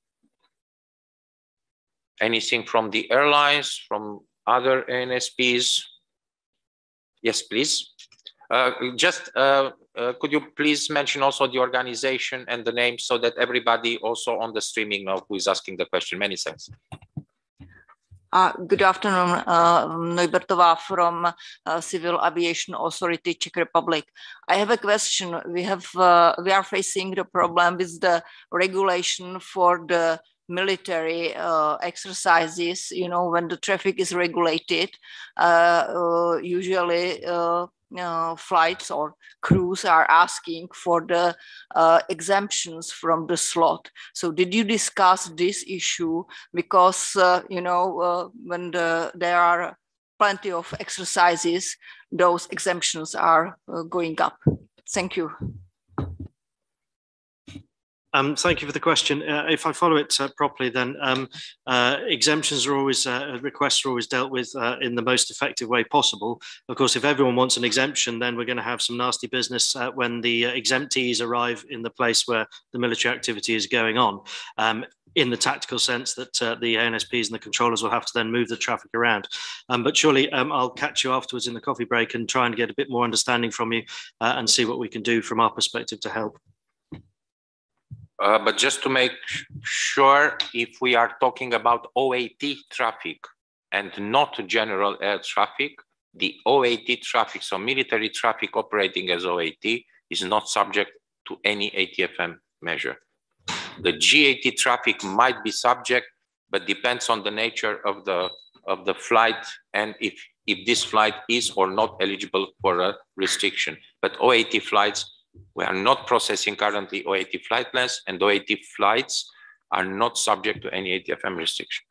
Anything from the airlines, from other ANSPs? Yes, please. Could you please mention also the organization and the name so that everybody also on the streaming know who is asking the question? Many thanks. Good afternoon, Neubertová from Civil Aviation Authority, Czech Republic. I have a question. We are facing the problem with the regulation for the military exercises. You know, when the traffic is regulated, usually flights or crews are asking for the exemptions from the slot. So did you discuss this issue? Because, you know, when there are plenty of exercises, those exemptions are going up. Thank you. Thank you for the question. If I follow it properly, then exemptions are always, requests are always dealt with in the most effective way possible. Of course, if everyone wants an exemption, then we're going to have some nasty business when the exemptees arrive in the place where the military activity is going on. In the tactical sense that the ANSPs and the controllers will have to then move the traffic around. But surely I'll catch you afterwards in the coffee break and try and get a bit more understanding from you and see what we can do from our perspective to help. But just to make sure, if we are talking about OAT traffic and not general air traffic, the OAT traffic, so military traffic operating as OAT, is not subject to any ATFM measure. The GAT traffic might be subject, but depends on the nature of the flight and if this flight is or not eligible for a restriction. But OAT flights, we are not processing currently OAT flight plans, and OAT flights are not subject to any ATFM restriction.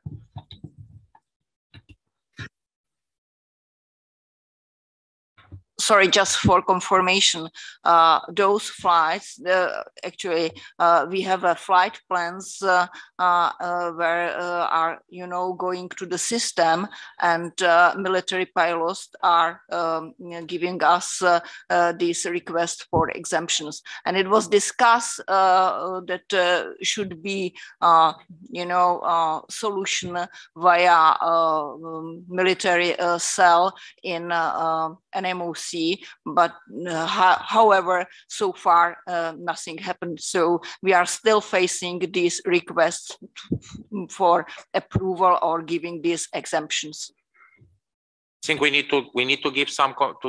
Sorry, just for confirmation, those flights, actually, we have flight plans where are, you know, going to the system, and military pilots are giving us these requests for exemptions. And it was discussed that should be, you know, solution via military cell in NMOC. But however, so far nothing happened. So we are still facing these requests for approval or giving these exemptions. I think we need to give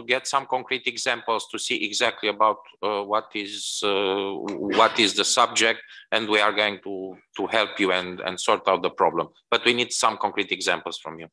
get some concrete examples to see exactly about what is the subject, and we are going to help you and sort out the problem. But we need some concrete examples from you.